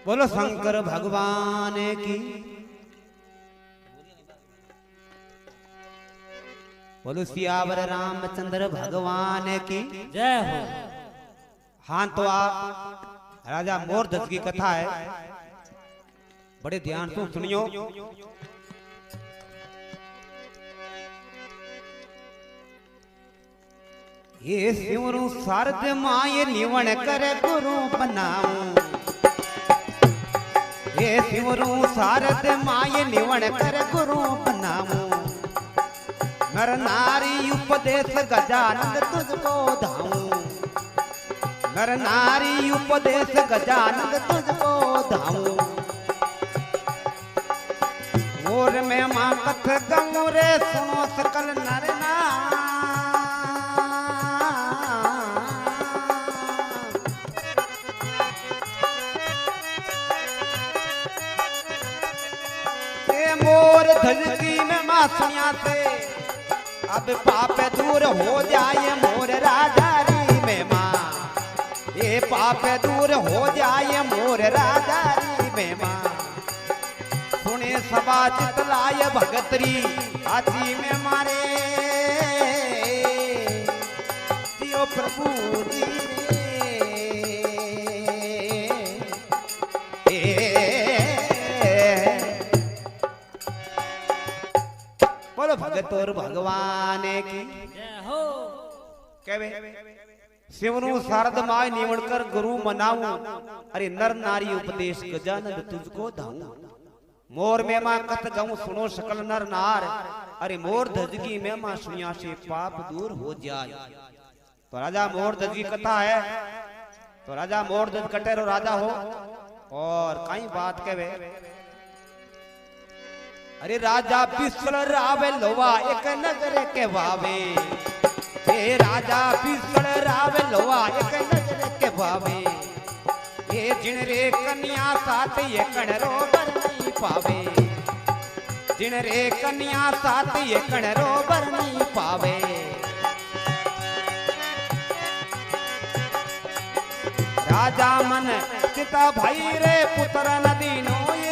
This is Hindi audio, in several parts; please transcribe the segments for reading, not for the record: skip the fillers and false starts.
बोलो शंकर भगवान की, बोलो सियावर रामचंद्र भगवान की जय हो। हाँ तो आप राजा मोरध्वज की कथा है, बड़े ध्यान से सुनियो। ये शिवरु शारद माये निवण करे गुरु बनाऊं, ये शिवरु शारद माये निवण करे गुरु बनाऊं, नर नारी उपदेश गजानंद तुझको धाऊं, नर नारी उपदेश गजानंद तुझको धाऊं। और मैं मां कथ गऊं रे सुनो सकल नर नारी, मोर धजकी में मासुया से अब पाप दूर हो जाए मोर राजारी में माँ, ये पाप दूर हो जाए मोर राजारी में माँ। सुने सभा चितलाय भगतरी हाथी में मारे जियो प्रभु जी भगत और भगवान की जय हो। कहवे शिवनु शारद माय निवणकर गुरु मनाऊं, अरे नर नारी उपदेश गजानंद तुझको धाऊं। मोर में मां कथ गऊं सुनो सकल नर नार, अरे मोर धजगी में मां सुनिया से पाप दूर हो जाए। तो राजा मोर ध्वज की कथा है, तो राजा मोर ध्वज कटेरो राजा हो और कई बात कहवे। अरे राजा पिसल रावे लोवा एक नजर के वावे, ये राजा पिसल रावे लोवा एक नजर के वावे, ये जिन रे कन्या साथ ये कणरो बर नहीं पावे, जिन रे कन्या साथ ये कणरो बर नहीं पावे। राजा मन चिता भाई रे पुत्र नदी नो ये,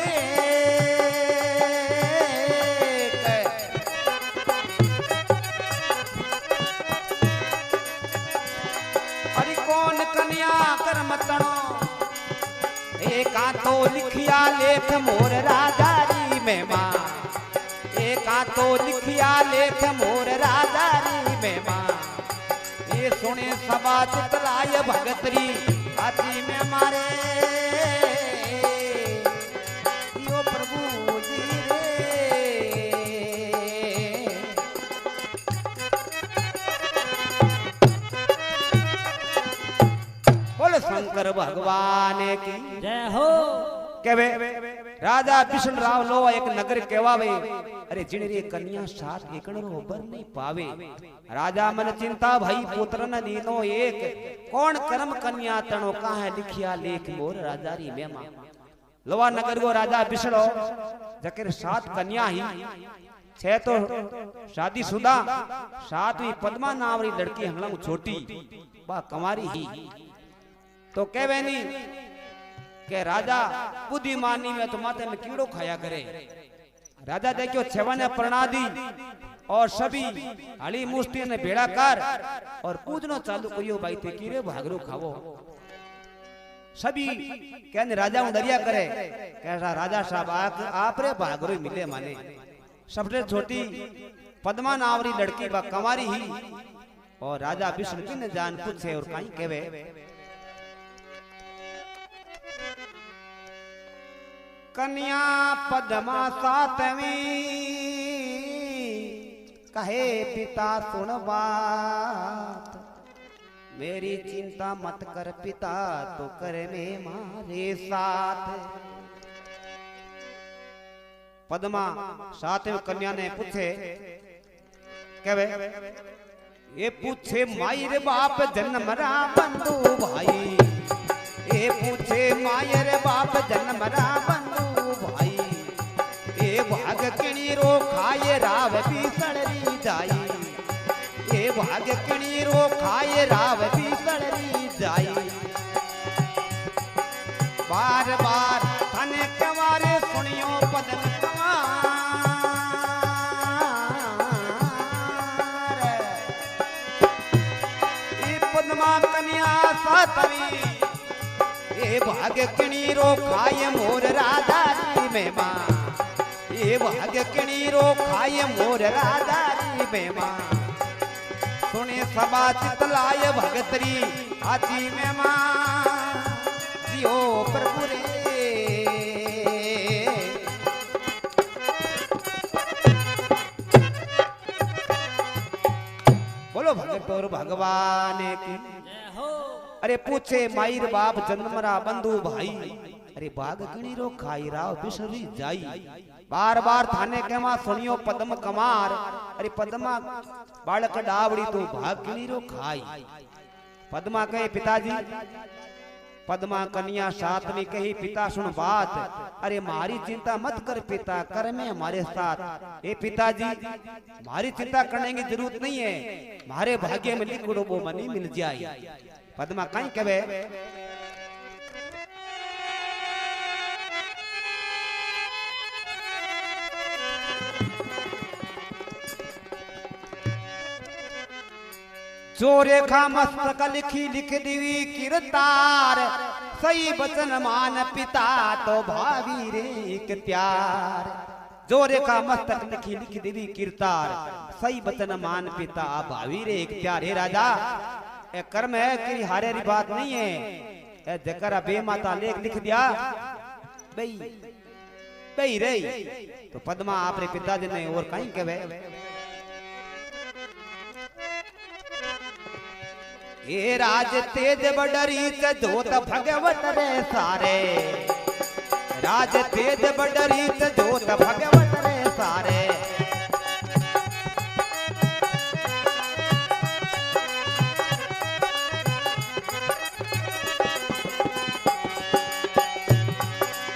एका तो लिखिया लेख मोर राजारी में माँ, एका तो लिखिया लेख मोर राजारी में माँ। ये सुने सभा चितलाय भगतरी हाथी में मारे यो प्रभु जी रे। बोले शंकर भगवान की जय हो। कहवे राजा बिशन राव लो एक नगर केवावे, अरे जिणरे कन्या साथ एकण रो बर नहीं पावे। राजा मन चिंता भाई पुत्र न दीनो एक, कौन कर्म कन्या तणो काहे लिखिया लेख मोर राजारी में मां। लोवा नगर को राजा बिशड़ो जकर सात कन्या ही, छह तो शादीशुदा, सातवीं पद्मा नावरी लड़की हंगलंग छोटी बा कमारी ही। तो कहवे नहीं के राजा बुद्धिमानी में तो माथे में कीड़ो खाया करे। राजा देखियो छेवा ने प्रणा दी और सभी हली मुष्टि ने भेड़ा कर और पूजनो चालू करियो भाई थे कीरे भागरो खावो। सभी कहने राजा डरिया करे, कैसा राजा साहब आप रे भागरो मिले माने। सबसे छोटी पद्मा नावरी लड़की बा कमारी ही, और राजा विष्णु की ने जान पूछे और कहीं कहवे। कन्या पद्मा सातवीं कहे पिता सुन बात, मेरी चिंता मत कर पिता तो करे में मारे साथ। पद्मा सातवीं कन्या ने पूछे, कहवे ये पूछे मायर बाप जन्मरा बंधु भाई, ये पूछे मायर बाप जन्मरा बंधु भाई, ये भाग किणी रो खाए राव भी सड़री जाई, ये भाग किणी रो खाए राव भी सड़री जाई। बार बार पद्मा कन्या सातवी ए भाग्य किणी रो खाय मोर राधा री मेमा ए भाग्य किणी रो खाय मोर राधा री मेमा सुने सभा चितलाय भगतरी आती मेमा जियो प्रभु रे बोलो भगत और भगवान की अरे पूछे मायर बाप जन्मरा बंधु भाई अरे बाग गणी रो खाई राव बिसरी जाई बार बार थाने के मां सुनियो पद्म कमार अरे पद्मा बालक डावड़ी तो भाग गणी रो खाई पद्मा कहे पिताजी पद्मा कन्या साथ में कही पिता सुन बात अरे मारी चिंता मत कर पिता कर में हमारे साथ ए पिताजी मारी चिंता करने की जरूरत नहीं है मारे भाग्य में लिखो वो मनी मिल जाए पद्मा कहीं कहे जो रेखा मस्तक लिखी लिख दीवी किरतार सही बचन मान पिता तो भावी रे एक प्यार जो रेखा मस्तक लिखी लिख दीवी किरतार सही बचन मान पिता भावी रे एक प्यार हे राजा ए कर्म है कि हारे री बात नहीं है ए जकरा बेमाता लेख लिख दिया बई बई रे तो पद्मा आपरे पिताजी ने और कहीं कहे ये राज तेज बडरी जोत भगवत रे सारे राज तेज बडरी जोत भगवत रे सारे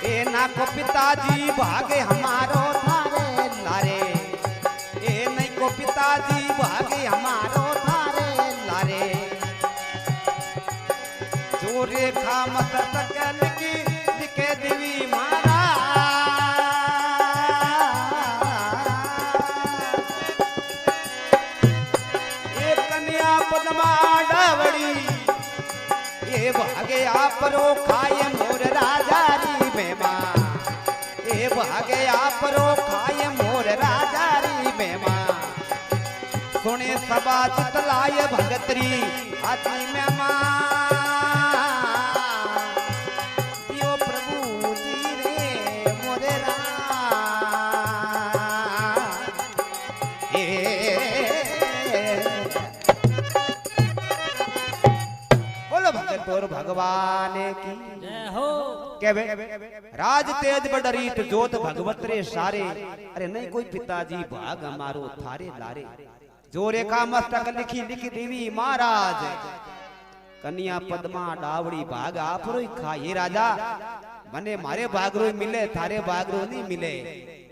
ए ना को पिताजी भागे हमारो थारे लारे ए नहीं को पिताजी भागे हमारो रेखा मस्तक लिखी लिखे देवी मारा ये कन्या पद्मा डावड़ी ये भागे आप रो खाए मोर राजा री मेमा ये भागे आप रो खाए मोर राजा री मेमा सुने सभा चितलाय भगतरी आती मेमा भगवान की जय हो कहवे राज तेज बडरीत जोत भगवत रे सारे अरे नहीं कोई पिताजी भाग हमारो थारे लारे जो रेखा मस्तक लिखी लिख देवी महाराज कन्या पद्मा डावड़ी भाग आपरो खाए राजा मने मारे भागरो मिले थारे भागरो नहीं मिले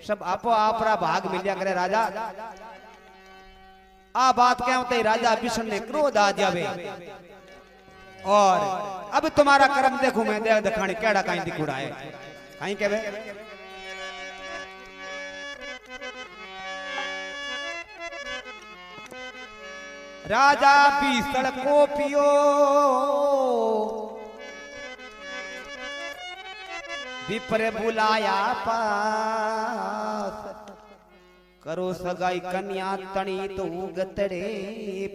सब आपो आपरा भाग मिलिया करे राजा आ बात कहते राजा विष्णु ने क्रोध आ जावे और अब तुम्हारा कर्म देखो मैं देख दिखाने केड़ा कहीं दिखुड़ा है कहीं कहवे राजा बीसड़ को पियो विप्र बुलाया पास करो सगाई कन्या तणी तो गतड़े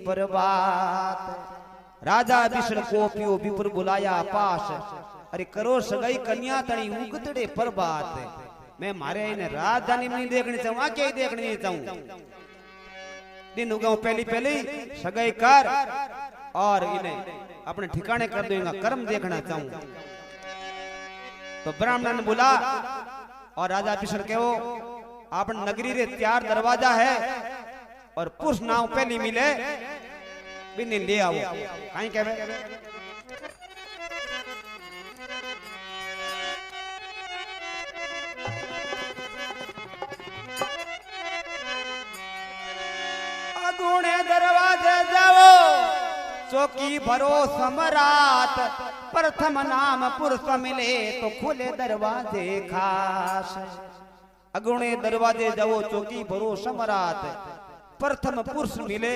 परवात राजा विष्णु को पियो विप्र बुलाया पास अरे करो सगाई कन्या तणी उगतड़े पर बात मैं मारे इन राजधानी में नहीं देखनी चाहूँ क्या ही देखनी नहीं चाहूँ दिन उगाऊ पहली पहली सगाई कर और इन्हें अपने ठिकाने कर दूंगा कर्म देखना चाहूँ तो ब्राह्मण ने बोला और राजा विष्णु के वो आपन नगरी रे त्यार दरवाजा है और पुरुष नाव पहली मिले बिन ले आओ कहीं कहवे अगुणे दरवाजे जाओ चौकी भरो सम्राट प्रथम नाम पुरुष मिले तो खुले दरवाजे खास अगुणे दरवाजे जाओ चौकी भरो सम्राट प्रथम पुरुष मिले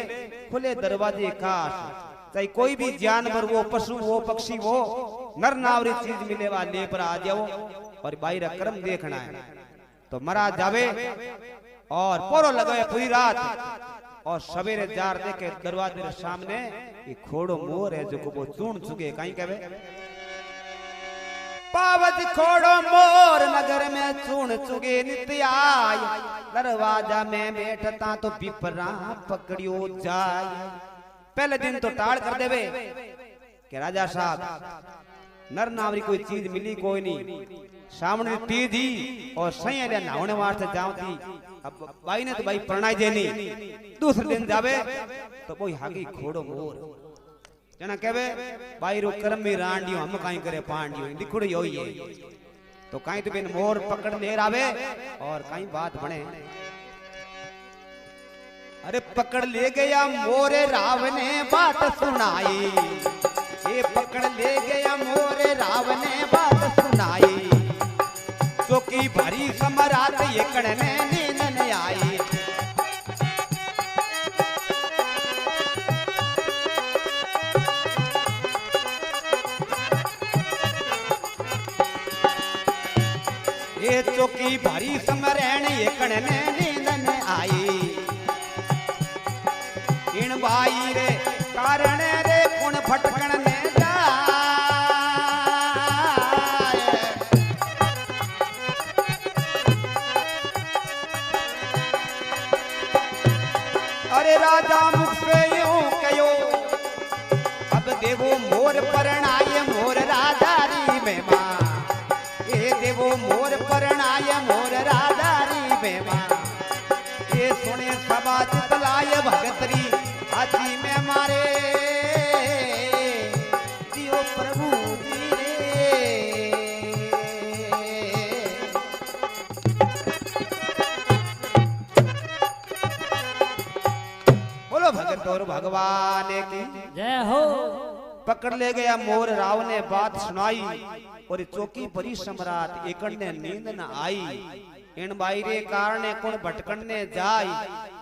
खुले दरवाजे खास चाहे कोई भी जानवर वो पशु वो पक्षी वो नर नावरी चीज मिले वा ले पर आ जाओ और बाहर कर्म देखना है तो मरा जावे और पोरो लगाए पूरी रात और सवेरे जार देखे दरवाजे के सामने ये खोड़ो मोर है जो को वो चूर्ण चुके कहीं कहवे पावत खोड़ो मोर नगर में चूर्ण चुगे नित्य आय दरवाजा में बैठता तो पिपरा पकड़ियो जाय। पहले दिन तो टाड़ कर देवे कि राजा साहब नर नावरी कोई चीज मिली कोई नहीं सामने टीजी और सही नहाने वास्ते जाऊं थी अब भाई ने तो भाई प्रणाय देनी दूसरे दिन जावे तो कोई हागी खोड़ो मोर जना कहवे भाई रो कर्म में रांडियो हम काई करे पांडियो दिखुड़ी होई है तो काई तो बिन मोर पकड़ लेर आवे और काई बात बने अरे पकड़ ले गया मोरे राव ने बात सुनाई ये पकड़ ले गया मोरे राव ने बात सुनाई चौकी भरी समरात ये कड़ने नींद न आई ये चौकी भरी समरण ये कड़ने नींद न आई इन भाई रे कारण रे कुण फटकण ने राजा मुख से यूं कयो अब देवो मोर परणाय मोर राधारी में मां ये देवो मोर परणाय मोर राधारी में मां ये सुने सभा चितलाय भगतरी हाथी में मारे दियो प्रभु जी रे भगत और भगवान की जय हो। पकड़ ले गया मोर राव ने बात सुनाई और चौकी परी सम्राट एकड़ ने नींद न आई इन बाईरे कारण कुण भटकने जाय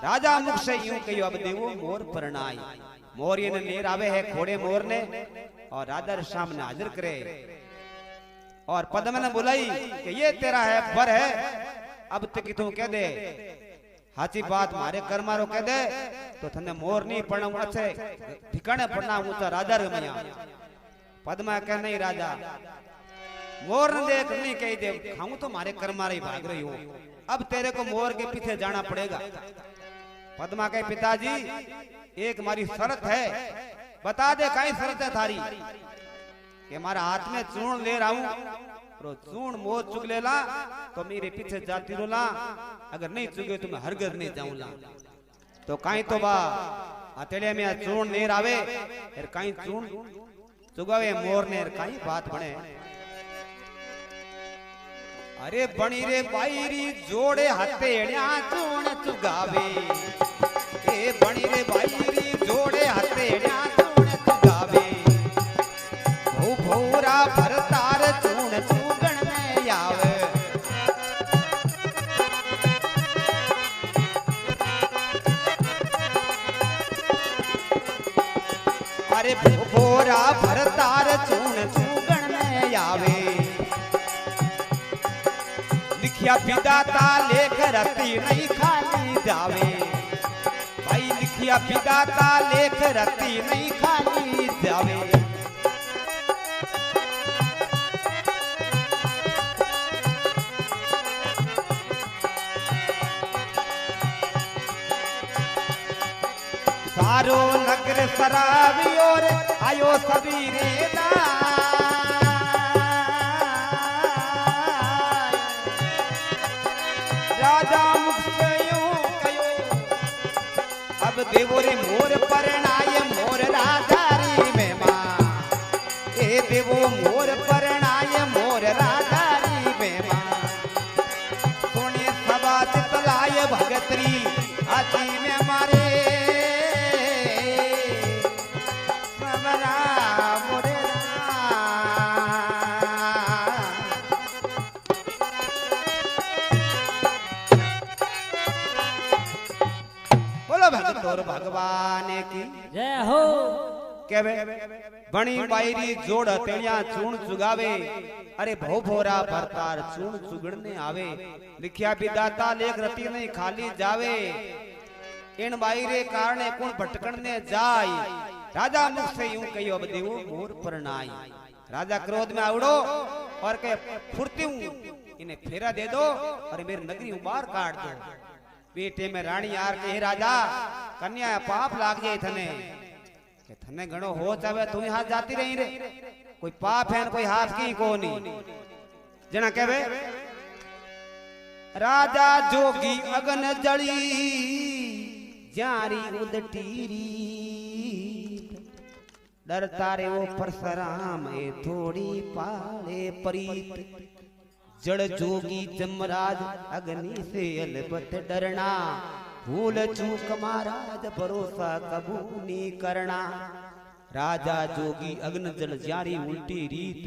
राजा मुख से यूं कहो अब देवो मोर परणाई मोर ये लेर आवे है घोड़े मोर ने और राजा के सामने हाजिर करे और पद्म ने बुलाई कि ये तेरा है बर है अब तक तू कह दे हाची बात मारे कर्मारो कह दे तो थने मोर नहीं पड़ना अच्छे ठिकाने पड़ना ऊंचा राजा रे मया पद्मा कह नहीं राजा मोर ने देख नहीं कह दे खाऊं तो मारे कर्मारे भाग रही हो अब तेरे को मोर के पीछे जाना पड़ेगा। पद्मा के पिताजी एक हमारी शर्त है बता दे कई शर्त है थारी कि हमारा हाथ में चूर्ण ले रहा हूं चूर्ण मोर चुग लेला तो मेरे पीछे जाती रोला अगर नहीं चुगे तो मैं हरगज नहीं जाऊंगा तो कहीं तो बा हथेड़े में चूर्ण लेर आवे फिर कहीं चूर्ण चुगावे मोर ने कहीं बात बने अरे बनी रे बाईरी जोड़े हथेड़िया चूर्ण चुगावे ए बनी रे बाईरी जोड़े हथेड़िया चूर्ण चुगावे भू भूरा भरतार चूर्ण चुगण में आवे अरे भू भूरा भरतार चूर्ण चुगण में आवे लिखिया विदाता लेख रती नहीं खाली जावे भाई लिखिया विदाता लेख रती नहीं खाली जावे सारो नगर शराबी और आयो सबीरे राजा मुख से यूं कयो अब देवो रे मोर परणाय मोर राधारी में मां ए देवो मोर परणाय मोर राधारी में मां सोने सभा चितलाय भगतरी हाथी में मारे भगवान की जय हो। केवे बणी बायरी जोड़ तेलिया चूण चुगावे अरे भो भोरा भरतार चूण चुगड़ने आवे लिखिया विदाता लेख रति नहीं खाली जावे इन बायरे कारणे कुण भटकणने जाय राजा मुख से यूं कहियो अब देवो मोर पर नाई राजा क्रोध में आवड़ो और के फुर्ती हूं इन्हें फेरा दे दो और मेरी नगरी बाहर काट दो बेटे में रानी यार के राजा कन्या पाप लाग जाए थने के थने घणो हो जावे तू हाथ जाती रही रे कोई पाप है कोई हाथ की कोनी जना कहवे राजा जोगी अगन जड़ी जारी उदटीरी डरता रे वो परशुराम ए थोड़ी पाले परीत जड़ जोगी जमराज अग्नि से अलबत डरना भूल चूक महाराज भरोसा कबू नहीं करना राजा जोगी अग्न जल जारी उल्टी रीत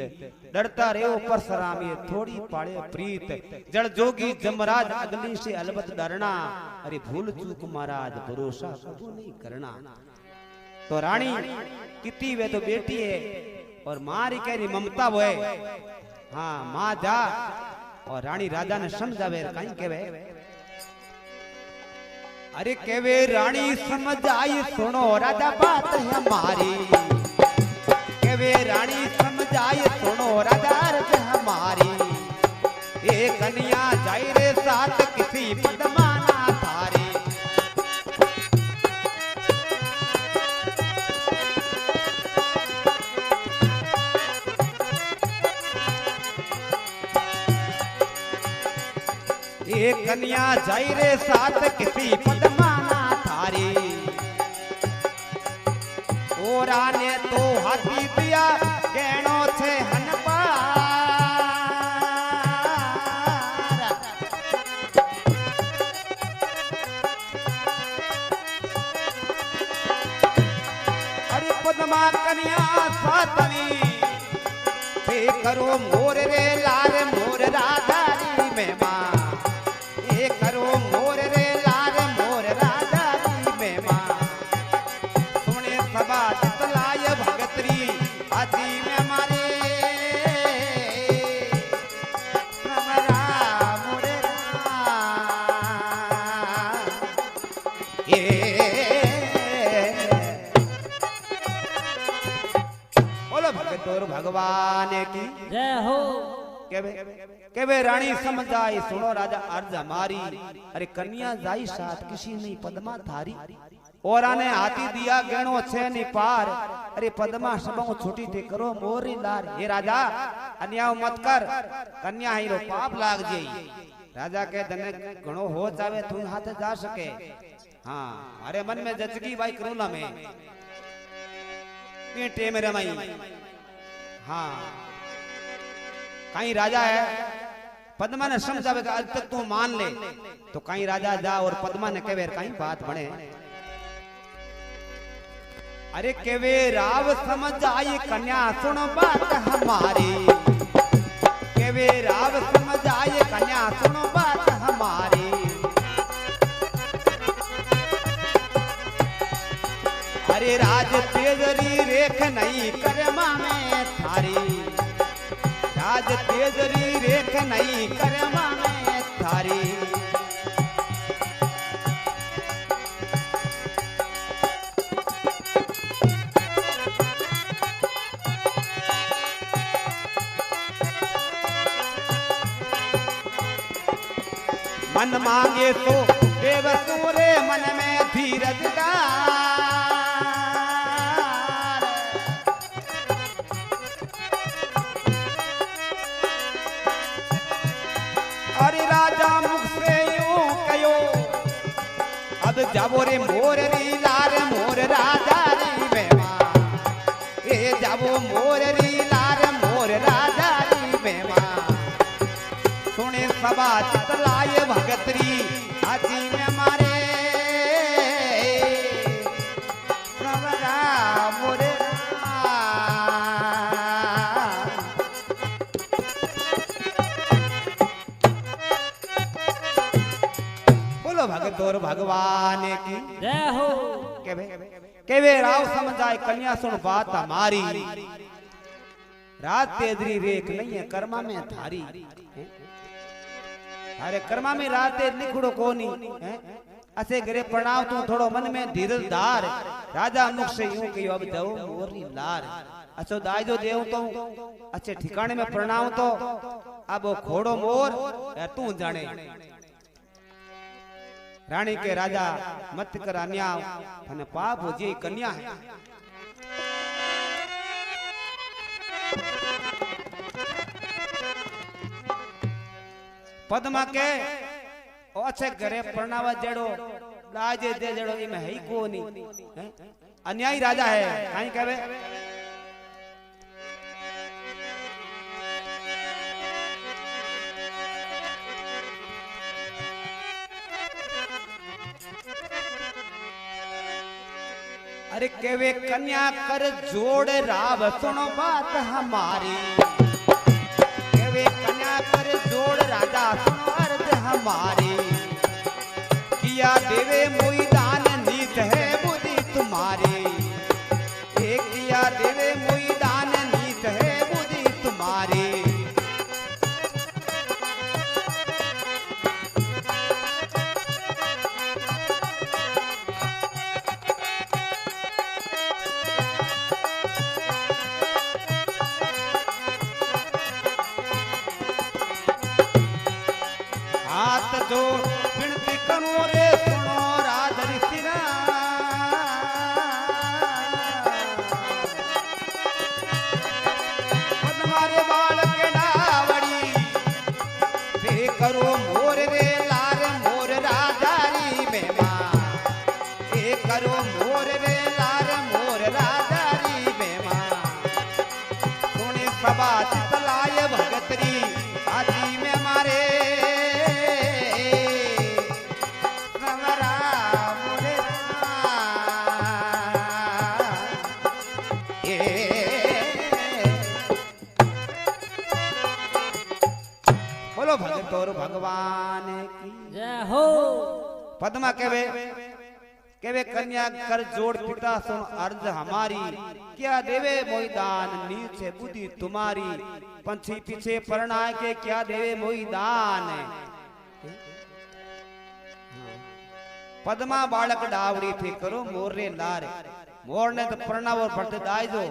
डरता रे परशुराम ये थोड़ी पाले प्रीत जड़ जोगी जमराज अग्नि से अलबत डरना अरे भूल चूक महाराज भरोसा कबू नहीं करना तो रानी कितनी वे तो बेटी है और मारी कह रही ममता वो है हाँ माँ जा और रानी राजा ने समझावे कहीं केवे अरे केवे रानी समझ आई सुनो राजा बात है हमारी केवे रानी समझ आई सुनो राजा अर्ज हमारी ए कन्या जाई रे साथ किसी पदमाना थारी ए कन्या जाई रे साथ किसी पदमाना थारी ओरा ने तो हाथी दिया गहनो छे हनपार अरे पदमा कन्या सातनी ते करो मोर रे लाल मोर राधा री मेहमान करो मोर रे लाल मोर राजा री मेहमान सुने सभा चितलाय भगतरी आजी में मारे समरा मोरे ये बोलो भगत और भगवान की जय हो केवे रानी समझ आई सुनो राजा अर्ज हमारी अरे कन्या जाई साथ किसी नहीं पदमा थारी और आने हाथी दिया गणो छे नहीं पार अरे पदमा सबों छोटी थे करो मोरी लार ये राजा अन्याय मत कर कन्या ही रो पाप लाग जाई राजा के धने गणो हो जावे तू हाथ जा सके हाँ अरे मन में जचगी भाई करूला में पेटे में रमाई हाँ कहीं राजा है पद्मा ने समझावे आज तक तू मान ले तो कहीं राजा जा और पद्मा ने केवे कहीं बात बने अरे केवे राव समझ आई कन्या सुन बात हमारी केवे राव समझ आई कन्या सुन बात हमारी अरे राज तेजरी रेख नहीं करमा में थारी राज तेजरी रेख नहीं करमा में थारी मन मांगे तो देव सूरे मन में धीरज अरे राजा मुख से यूं कयो अब जाबो रे मोर री लाल मोर राजा री मेहमान ए जाबो मोर री लाल मोर राजा री मेहमान सुने सभा चितलाय भगतरी हाथी में मारे सवरा मोरे बोलो भगत और भगवान की जय हो के केवे राव समझाए कन्या सुन बात हमारी, रात तेजरी रेख नहीं है कर्मा में थारी। अरे कर्मा में रात तेज लिखड़ो कोनी असे घरे प्रणाव तू थोड़ो मन में धीरज धार। राजा मुख से यूं कहो अब दो मोरी लार। अच्छो दाइजो देव तो अच्छे ठिकाने में प्रणाव तो अब वो खोड़ो मोर तू जाने। रानी के राजा मत कर अन्याय अने पाप हो जी कन्या है। पद्मा के अच्छे घरे प्रणावा जेड़ो राजे दे जेड़ो इमे है को नहीं अन्यायी राजा है काई कहवे। अरे केवे कन्या कर जोड़ राव सुनो बात हमारी। केवे कन्या कर जोड़ राजा सुनो अर्थ हमारी। किया देवे मोई दान नीत है बुद्धि तुम्हारी। एक किया देवे मोई दान नीत है बुद्धि तुम्हारी। जो विनती करो रे सुनो राधरी सिरा। पद्मारे बाल के डावड़ी फिर करो मोर रे लार मोर राजारी बेमा। ए करो मोर रे लार मोर राजारी बेमा। सुने सभा चितलाय भगतरी आदि में मारे। भगत और भगवान की जय हो। पद्मा केवे केवे कन्या कर जोड़ पिता सुन अर्ज हमारी। क्या देवे मोई दान नीचे बुद्धि तुम्हारी। पंछी पीछे परनाए के क्या देवे मोई दान। पद्मा बालक डावड़ी थी करो मोर रे लार। मोर ने तो परनाव और भट्ट दाइजो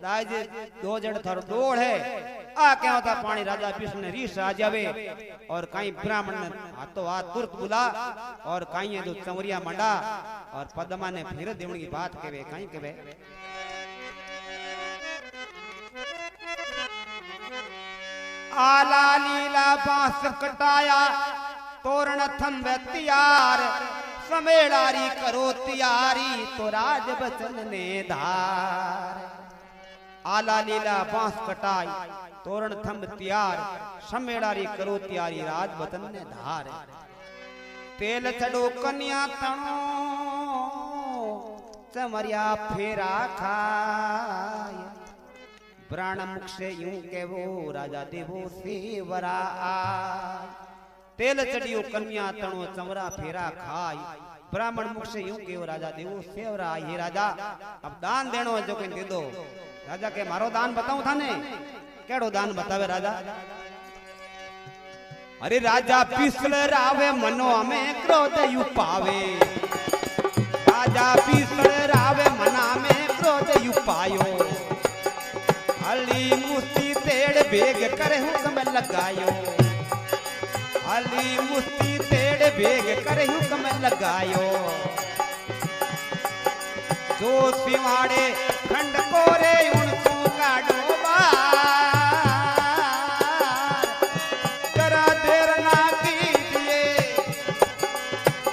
दाइजे दो जड़ थर डोड़ है। आ क्या होता पानी राजा विष्णु ने रीस आ जावे और कहीं ब्राह्मण ने हाथों हाथ तुरंत बुला और कहीं जो चंवरिया मंडा और पद्मा ने फिर देवण की बात केवे कहीं केवे। आला लीला बांस कटाया तोरण थंबे तैयार। समेड़ारी करो तैयारी तो राज बचन ने धार। आला लीला बांस कटाई तोरण थंब तैयार। समेड़ारी करो तैयारी राज बचन ने धार। तेल चढ़ो कन्या तणो चमरिया फेरा खाय। प्राण मुख से यूं केवो राजा देवो सेवरा आय। तेल चढ़ियो कन्या तणो चमरा फेरा खाय। ब्राह्मण मुख से यूं केवो राजा देवो सेवरा आय। हे राजा अब दान देनो जो कोई दे दो। राजा के मारो दान बताऊं था ने केड़ो दान बतावे राजा। अरे राजा पिसल रावे मनो में क्रोध यू पावे। राजा पिसल रावे मना में क्रोध यू पायो। हली मुस्ती तेड़ बेग करे हुक्म लगायो। हली मुस्ती तेड़ बेग करे हुक्म लगायो। जो सिवाड़े खंड कोरे उनको काटो जरा देर ना कीजिए।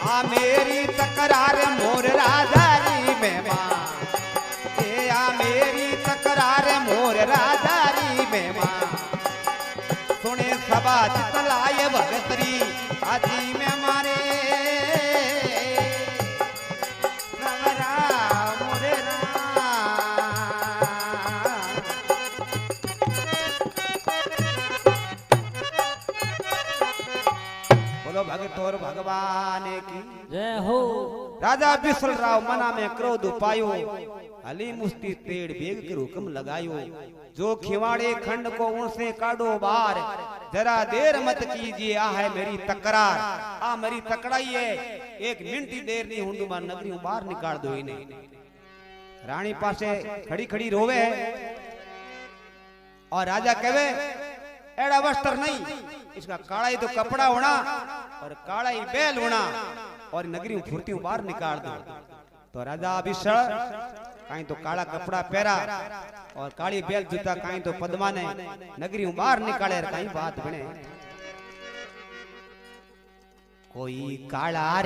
आ मेरी तकरार मोर राजारी में मां। ए आ मेरी तकरार मोर राजारी में मां। सुने सभा चितलाय भगतरी आदि में मारे। भगत और भगवान की जय हो। राजा बिसल राव मना में क्रोध पायो, हली मुस्ती तेड़ बेग के हुक्म लगायो, जो खिवाड़े खंड को उनसे काटो बार, जरा देर मत कीजिए, आ है मेरी तकरार, आ मेरी तकड़ाई है, एक मिनट ही देर नहीं हुंदू मार नगरी बाहर निकाल दो इन्हें। रानी पासे खड़ी खड़ी रोवे है और राजा कहे एड़ा वस्त्र नहीं, इसका काला ही तो कपड़ा होना और काला ही बैल होना और नगरी फुर्ती बाहर निकाल दो। तो राजा अभिषण कहीं तो काला कपड़ा पहरा और काली बैल जूता, कहीं तो पद्मा ने नगरी बाहर निकाले, कहीं बात बने कोई काला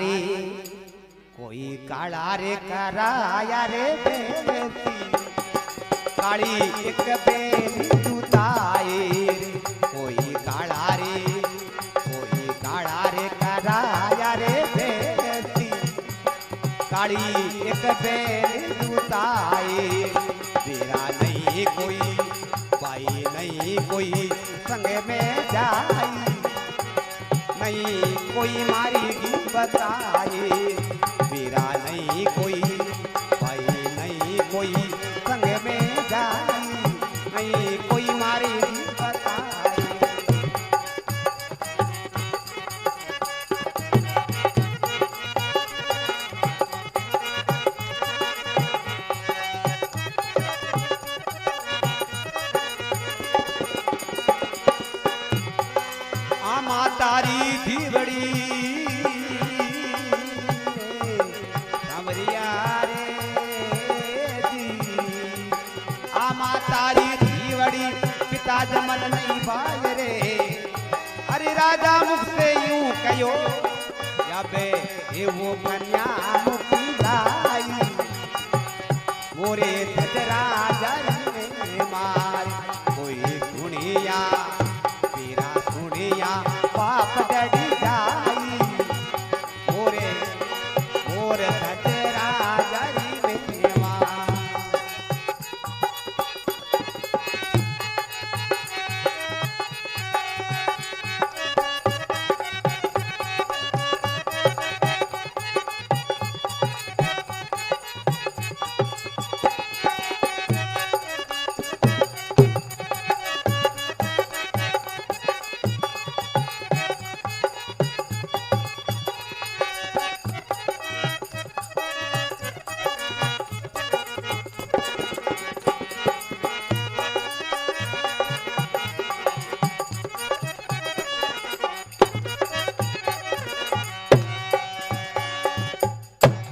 रे कराया रे बेटी, काली एक बेल जूताए, कोई काला रे कराया रे बेटी, काली एक बेल जूताए, तेरा नहीं कोई भाई नहीं कोई संग में जाई, नहीं कोई मारी बताए, तेरा नहीं कोई भाई नहीं कोई संग में जाई, नहीं कोई मारी बताए। आमा तारी धीवड़ी सावरिया रे जी, आमा तारी धीवड़ी पिता जमन नहीं भाई रे, अरे राजा मुख से यूं कहो या बे ये वो कन्या मुक्ति लाई, वो रे धज राजा रे मार, कोई सुनिया तेरा सुनिया पाप डरी जाई, मोर धज राजा रे मार।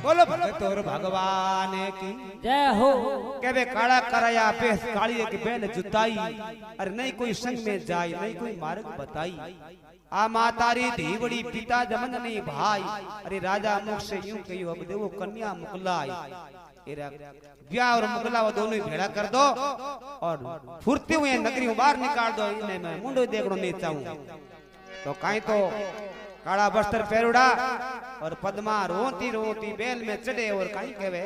बोलो भगत और भगवान की जय हो। कहवे काला कराया पेश काली एक बैल जुताई, अरे नहीं कोई संग में जाई, नहीं कोई मार्ग बताई, आ मातारी धीवड़ी पिता जमन नहीं भाई, अरे राजा मुख से यूं कहियो अब देवो कन्या मुकलाई, ब्याह और मुकला वो दोनों ही भेड़ा कर दो और फुर्ती हुए नगरी बाहर निकाल दो, इन्हें मैं मुंडो देखना नहीं चाहूं। तो कहीं तो काला वस्त्र पहरुड़ा और पद्मा रोती रोती बैल में चढ़े और कहीं कहे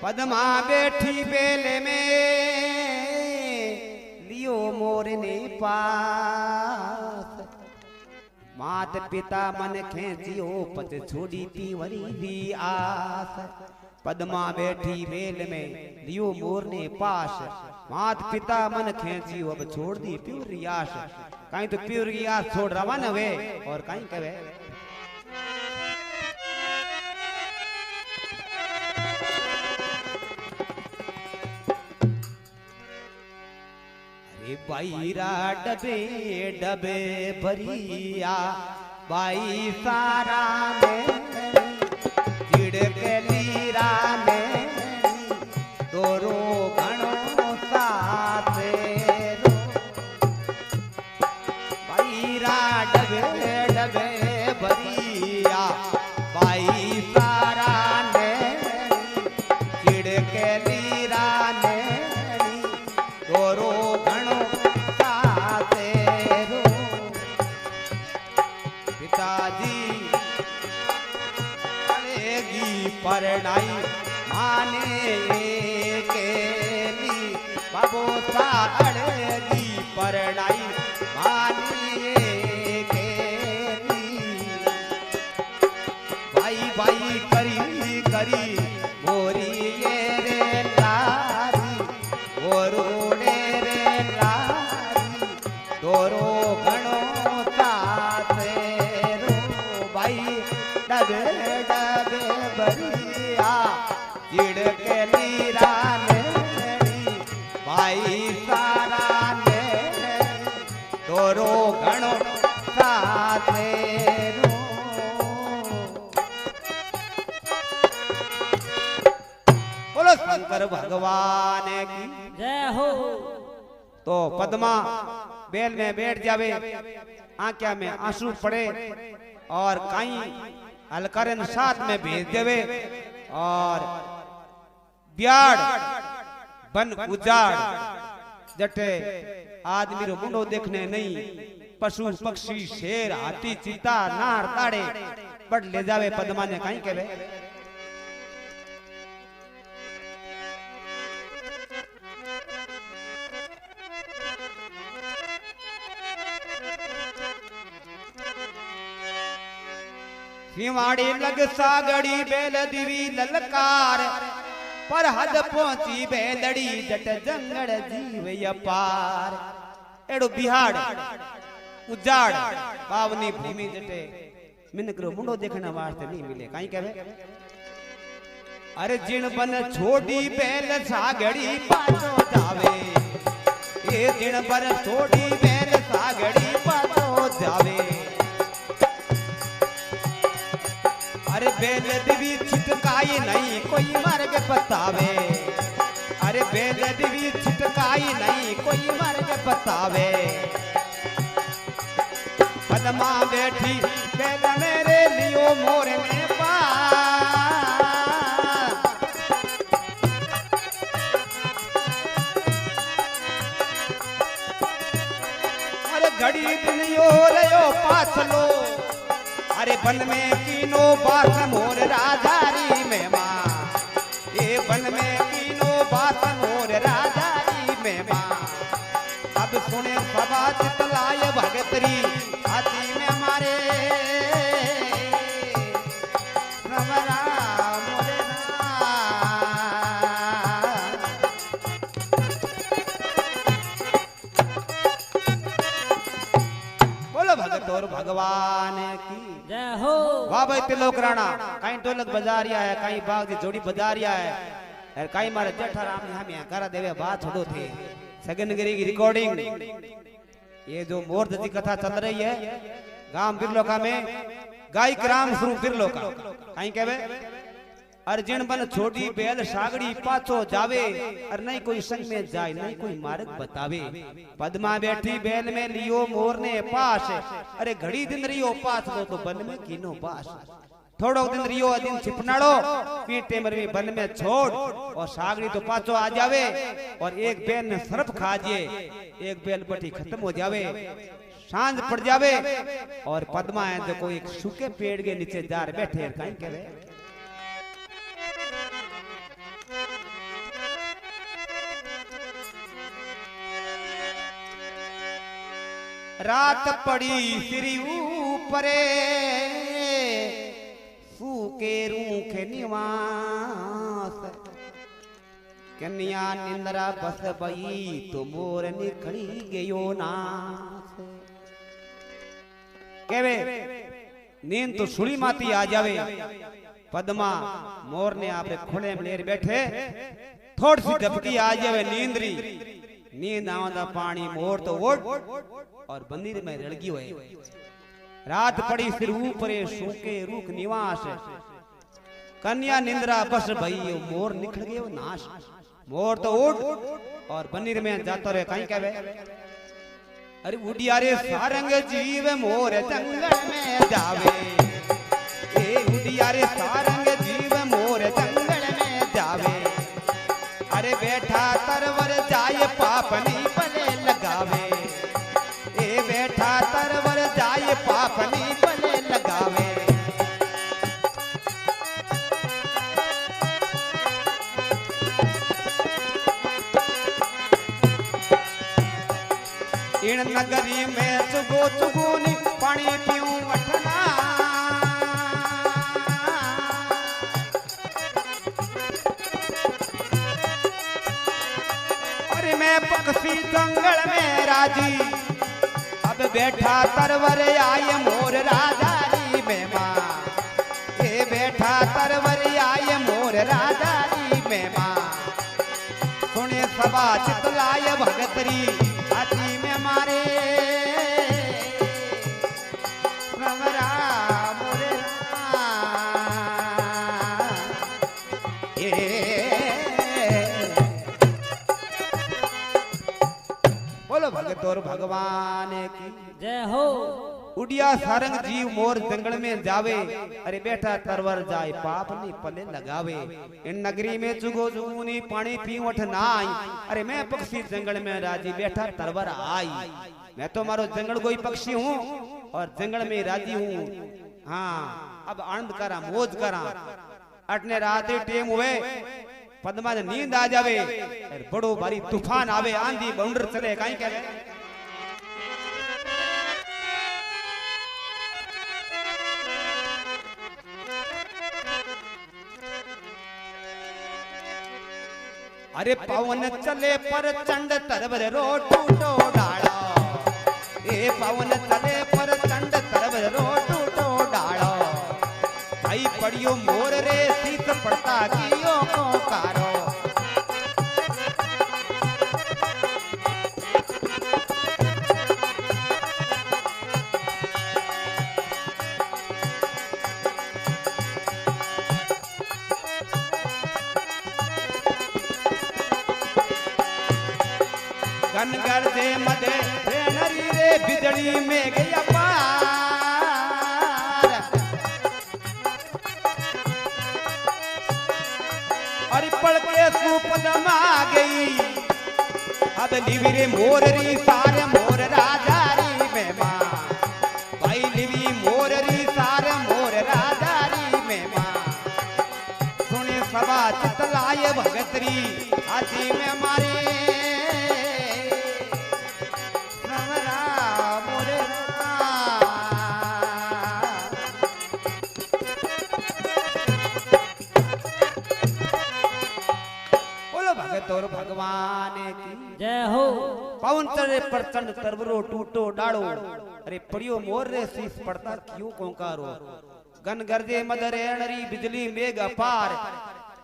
पद्मा बैठी बेल में लियो मोर ने पास, मात पिता मन खेचियो पच छोड़ी पीवरी दी आस, पद्मा बैठी बेल में लियो मोर ने पास, मात पिता मन खेचियो अब छोड़ दी प्यूरी आस, कहीं तो प्यूरी आस छोड़ रवाना वे और कहीं कहे बाईरा डबे डबे भरिया बाई सारा में चिड़के लीरा में दोरो घणो साथे बाईरा डबे डबे भरिया बाई सारा ने चिड़के लीरा ने दोरो परनाई माने केली बाबू सा अड़ेगी परनाई माने के बाई करी करी मोरी ये रे लारी ओरोड़े रे लारी तोरो घणो ताते रो बाई डबे डबे बरिया जिड़के लीरा नेड़ी भाई सारा ने तोरो घणो ताते रो। बोलो शंकर भगवान की जय हो। तो पद्मा बेल में बैठ जावे, आंख्या में आंसू पड़े और कहीं अलकरन साथ में भेज देवे और ब्याड़ बन उजाड़ जटे आदमी रो मुंडो देखने नहीं, पशु पक्षी शेर हाथी चीता नार ताड़े बड़ ले जावे। पद्मा ने कहीं कहवे सिवाड़ी लग सागड़ी बेल दिवी ललकार पर हद पहुंची बेलड़ी जट जंगल जीव अपार। एड़ो बिहाड़ उजाड़ पावनी भूमि जटे मिनकरो मुंडो देखने वास्ते नहीं मिले। कहीं कहे अरे जिन बन छोड़ी बेल सागड़ी पाछो जावे, ये जिन बन छोड़ी बेल सागड़ी पाछो जावे। अरे बेल दिवी छिटकाई नहीं कोई मार्ग बतावे, अरे बेल दिवी छिटकाई नहीं कोई मार्ग बतावे। पद्मा बैठी बेल मेरे लियो मोर ने पार, अरे घड़ी दिन यो रयो पाछलो, अरे बन में कीनो बात मोर राधारी में माँ, ये बन में कीनो बात मोर राधारी में माँ। अब सुने सभा चितलाय भगतरी हाथी में मारे रमरा मोरे बोलो भगत और भगवान की जय हो। वाह भाई तिलोक राणा कहीं ढोलक बजारिया है, कहीं बाग की जोड़ी बजारिया है और कहीं मारे जेठाराम हम यहाँ करा देवे बात छोड़ो थे। सगनगिरी की रिकॉर्डिंग ये जो मोर की कथा चल रही है गांव बिरलोका में गायक राम स्वरूप बिरलोका कहीं कहवे अर्जुन बन छोटी बेल सागड़ी पाछो जावे और नहीं कोई संग में जाए नहीं कोई मार्ग बतावे। पद्मा बैठी बेल में लियो मोर ने पास, अरे घड़ी दिन रियो पास लो तो बन में कीनो पास। थोड़ो दिन रियो दिन छिपनाड़ो पीटे मर में बन में छोड़ और सागड़ी तो पाछो आ जावे और एक बेल ने सरफ खा जे, एक बेल बटी खत्म हो जावे, सांझ पड़ जावे और पद्मा है जो कोई एक सूखे पेड़ के नीचे जार बैठे कहीं कहे रात पड़ी सिरी ऊपरे सूके रूखे निवास, कन्या निंद्रा बस बई तो मोर निखड़ी गयो नास। केवे नींद तो सुड़ी माती आ जावे, पद्मा मोर ने आपरे खुले में लेर बैठे थोड़ी सी झपकी आ जावे नींदरी, नींद आवा पानी मोर तो ओट और बंदीर में रड़गी हुए। रात पड़ी सिर ऊपरे सूके रूख निवास, कन्या निंद्रा बस भई मोर निखड़ गयो नाश। मोर तो उठ और बंदीर में जाता रहे कहीं कहवे अरे उड़िया रे सारंग जीव मोर जंगल में जावे, ए उड़िया रे सारंग जीव मोर जंगल में जावे। अरे बैठा तरवर जाए पापनी पले लगावे, ए बैठा तरवर जाए पापनी पले लगावे। इन नगरी में चुगो चुगोनी पानी पीऊं वठना, में पक्षी जंगल में राजी, अब बैठा तरवर आय मोर राजा री मेमा, ये बैठा तरवर आय मोर राजा री मेमा। सुने सभा चितलाय भगतरी हाथी में मारे रवरा मोरे बोलो भगत और भगवान की जय हो। उड़िया सारंग जीव मोर जंगल में जावे, अरे बेटा तरवर जाए पाप नहीं पले लगावे। इन नगरी में जुगो जुगुनी पानी पीवठ नाई, अरे मैं पक्षी जंगल में राजी बेटा तरवर आई। मैं तो मारो जंगल कोई पक्षी हूँ और जंगल में राजी हूँ। हाँ अब आनंद करा मौज करा। अटने रात टेम हुए पद्मा नींद आ जावे, बड़ो भारी तूफान आवे आंधी बउंडर चले कहीं कहे। अरे पवन चले पर चंड तरवर रो टूटो डाला, ए पवन चले पर चंड तरवर रो टूटो डाला। भाई पड़ियो मोर रे शीत पड़ता कियो को कारो। गनगर दे मदे नरी रे बिजली में गया पार। अरे पड़ के सुपदमा गई, अब लिवी रे मोर री सारे मोर राजा री मेमा। भाई लिवी मोर री सारे मोर राजा री मेमा। सुने सभा चितलाय भगतरी हाथी में मारे और भगवान की जय हो। पवन चढ़े प्रचंड तरवरो टूटो डाड़ो, अरे पड़ियो मोर रे शीश पड़ता क्यों कोंकारो। गन गर्जे मदरे नरी बिजली मेघ अपार,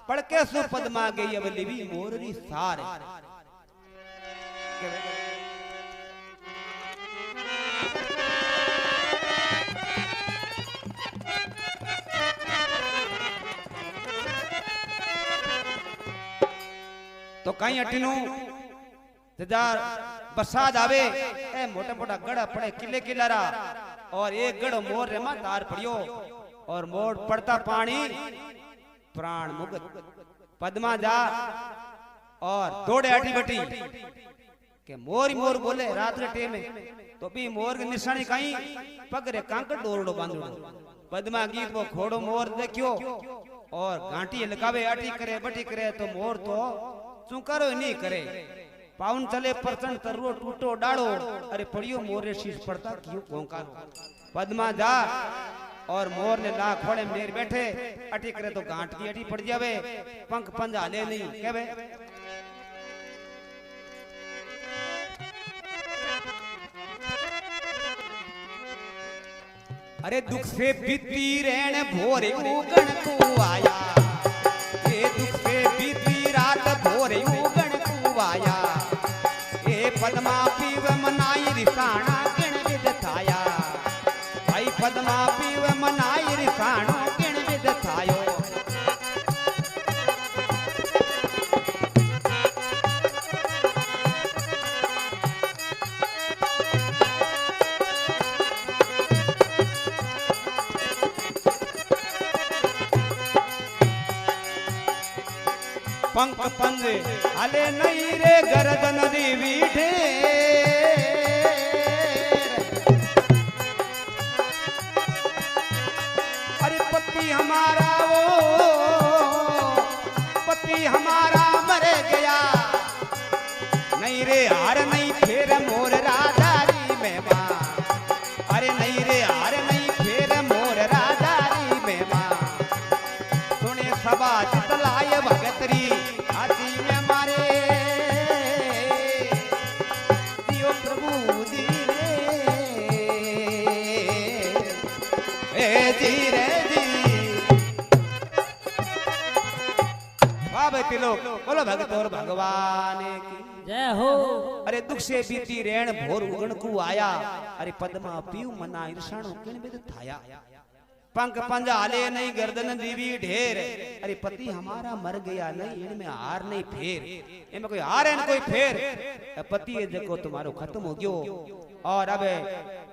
पड़के सु पद्मा गई अब लिवी मोर री सार। तो कहीं अटिनु हजार बरसात आवे ए मोटा मोटा गड़ा पड़े किले किलारा, और एक गढ़ मोर रे मा तार पड़ियो और मोर पड़ता पानी प्राण मुक्त। पद्मा जा और दौड़े अटी बटी के मोर ही मोर बोले रात रे टेम तो भी मोर की निशानी कहीं पग रे कांकड़ डोरड़ो बांधड़ो। पद्मा गीत वो खोड़ो मोर देखियो और घाटी लगावे अटी करे बटी करे तो मोर तो चुकारो नहीं करे। पाउन चले परचन तररो टूटो डाड़ो, अरे पड़ियो मोर रे शीश पड़ता क्यों कोंकारो। पद्मा जा और मोर ने ला खोड़े मेर बैठे अटी करे तो गांठ की अटी पड़ जावे, पंख पंजा ले नहीं कहवे। अरे दुख से बीती रहने भोरे उगण को आया, ये दुख से बीती रात भोरे उगण को आया। ये पद्मा पीव मनाई रिसाणा किण विद थाया, भाई पद्मा पीव मनाई रिसाणो किण विद थायो। पंख पंज हले नहीं रे गर्दन देवी ढेर। अरे पति हमारा वो पति हमारा मर गया, नहीं रे हार नहीं फेर मोर राजा री मेमा। अरे नहीं रे हार नहीं फेर मोर राजा री मेमा। सुने सभा चितलाय भगतरी हाथी में मारे श्लोक बोलो भगत और भगवान की जय हो। अरे दुख से बीती रेण भोर उगण को आया अरे पद्मा पीऊ मना ईर्षाणु किण बिद थाया पंख पंजा हाले नहीं गर्दन दीवी ढेर अरे पति हमारा मर गया नहीं इनमें हार नहीं फेर इनमें कोई हार है न कोई फेर पति है देखो तुम्हारो खत्म हो गयो और अब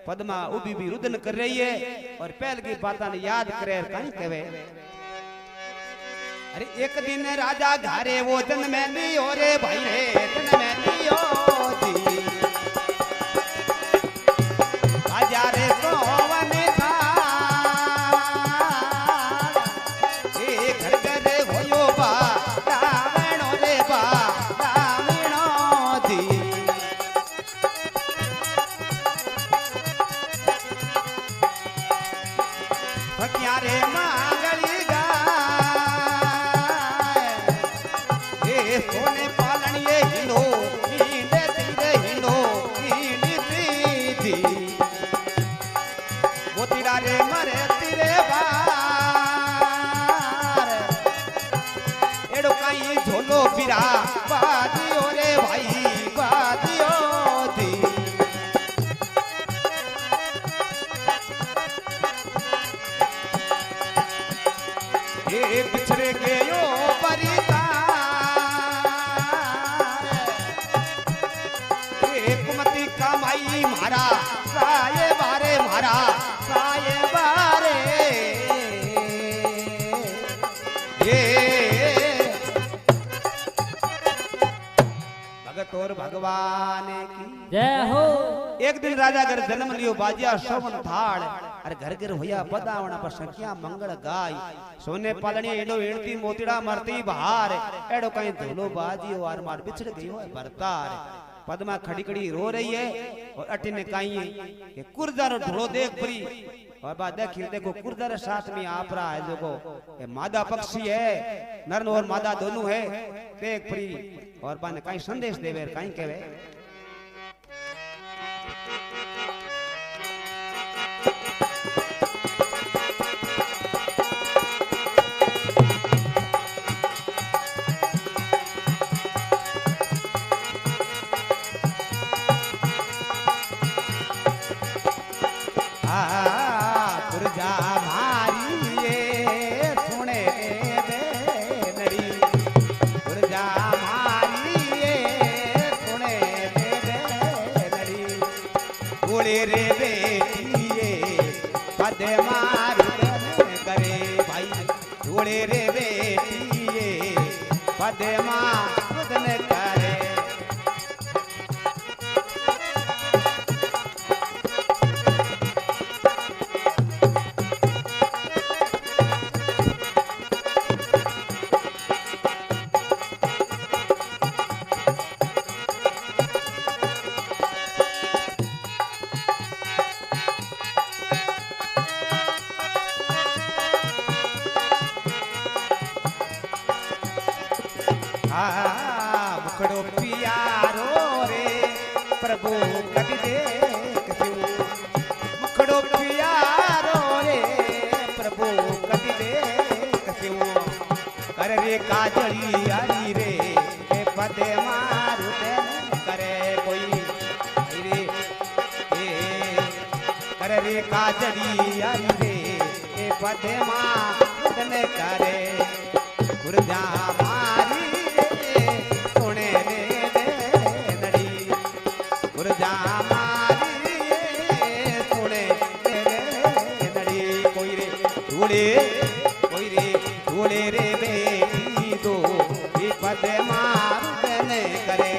पद्मा उभी भी रुदन कर रही है और पहल की बात ने याद करे कहीं कहे अरे एक दिन राजा घारे वो जन में लियो रे भाई रे जन में लियो जी राजा रे सोवन था ए घर घर होयो बा रावणो रे बा रावणो जी भकिया रे मांगली सोने पालन ये हिंदो हींदे तीरे हिंदो हींदी प्रीति वो तीरा रे मरे तीरे बार एड़ो काई झोलो पिरा बादियो रे भाई बादियो दी ये बिछड़े गयो परिता कमाई मारा साये बारे मारा साये बारे ये भगत और भगवान की जय हो। एक दिन राजा घर जन्म लियो बाजिया शोभन थाल अरे घर घर होया बदावना पर संख्या मंगल गाय सोने पालनी एडो एणती मोतीड़ा मरती बहार एडो कहीं धोलो बाजी और मार बिछड़ गई हो बरतार पद्मा खड़ी खड़ी रो रही है और अटी ने कही है कि कुर्दार ढोलो देख परी और बाद देखो कुर्दार साथ में आप रहा है देखो ये मादा पक्षी है नर और मादा दोनों है देख परी और बाद कहीं संदेश देवे कहीं कहे रे बेटिए पद मारुदन करे भाई ढोले रे बेटिए पद मारुदन करे मुखड़ो पियारो रे प्रभु कभी देख मुखड़ो पियारो रे प्रभु कभी देख कर रे काजली हरी रे पदे मारू करे कोई रे कर रे काजली हरी रे पदे मारू करे गुरजा मारी सोने रे नड़ी गुरजा मारी सोने रे नड़ी कोई रे ढूंढे रे बेटी दो ये पद मारुदन करे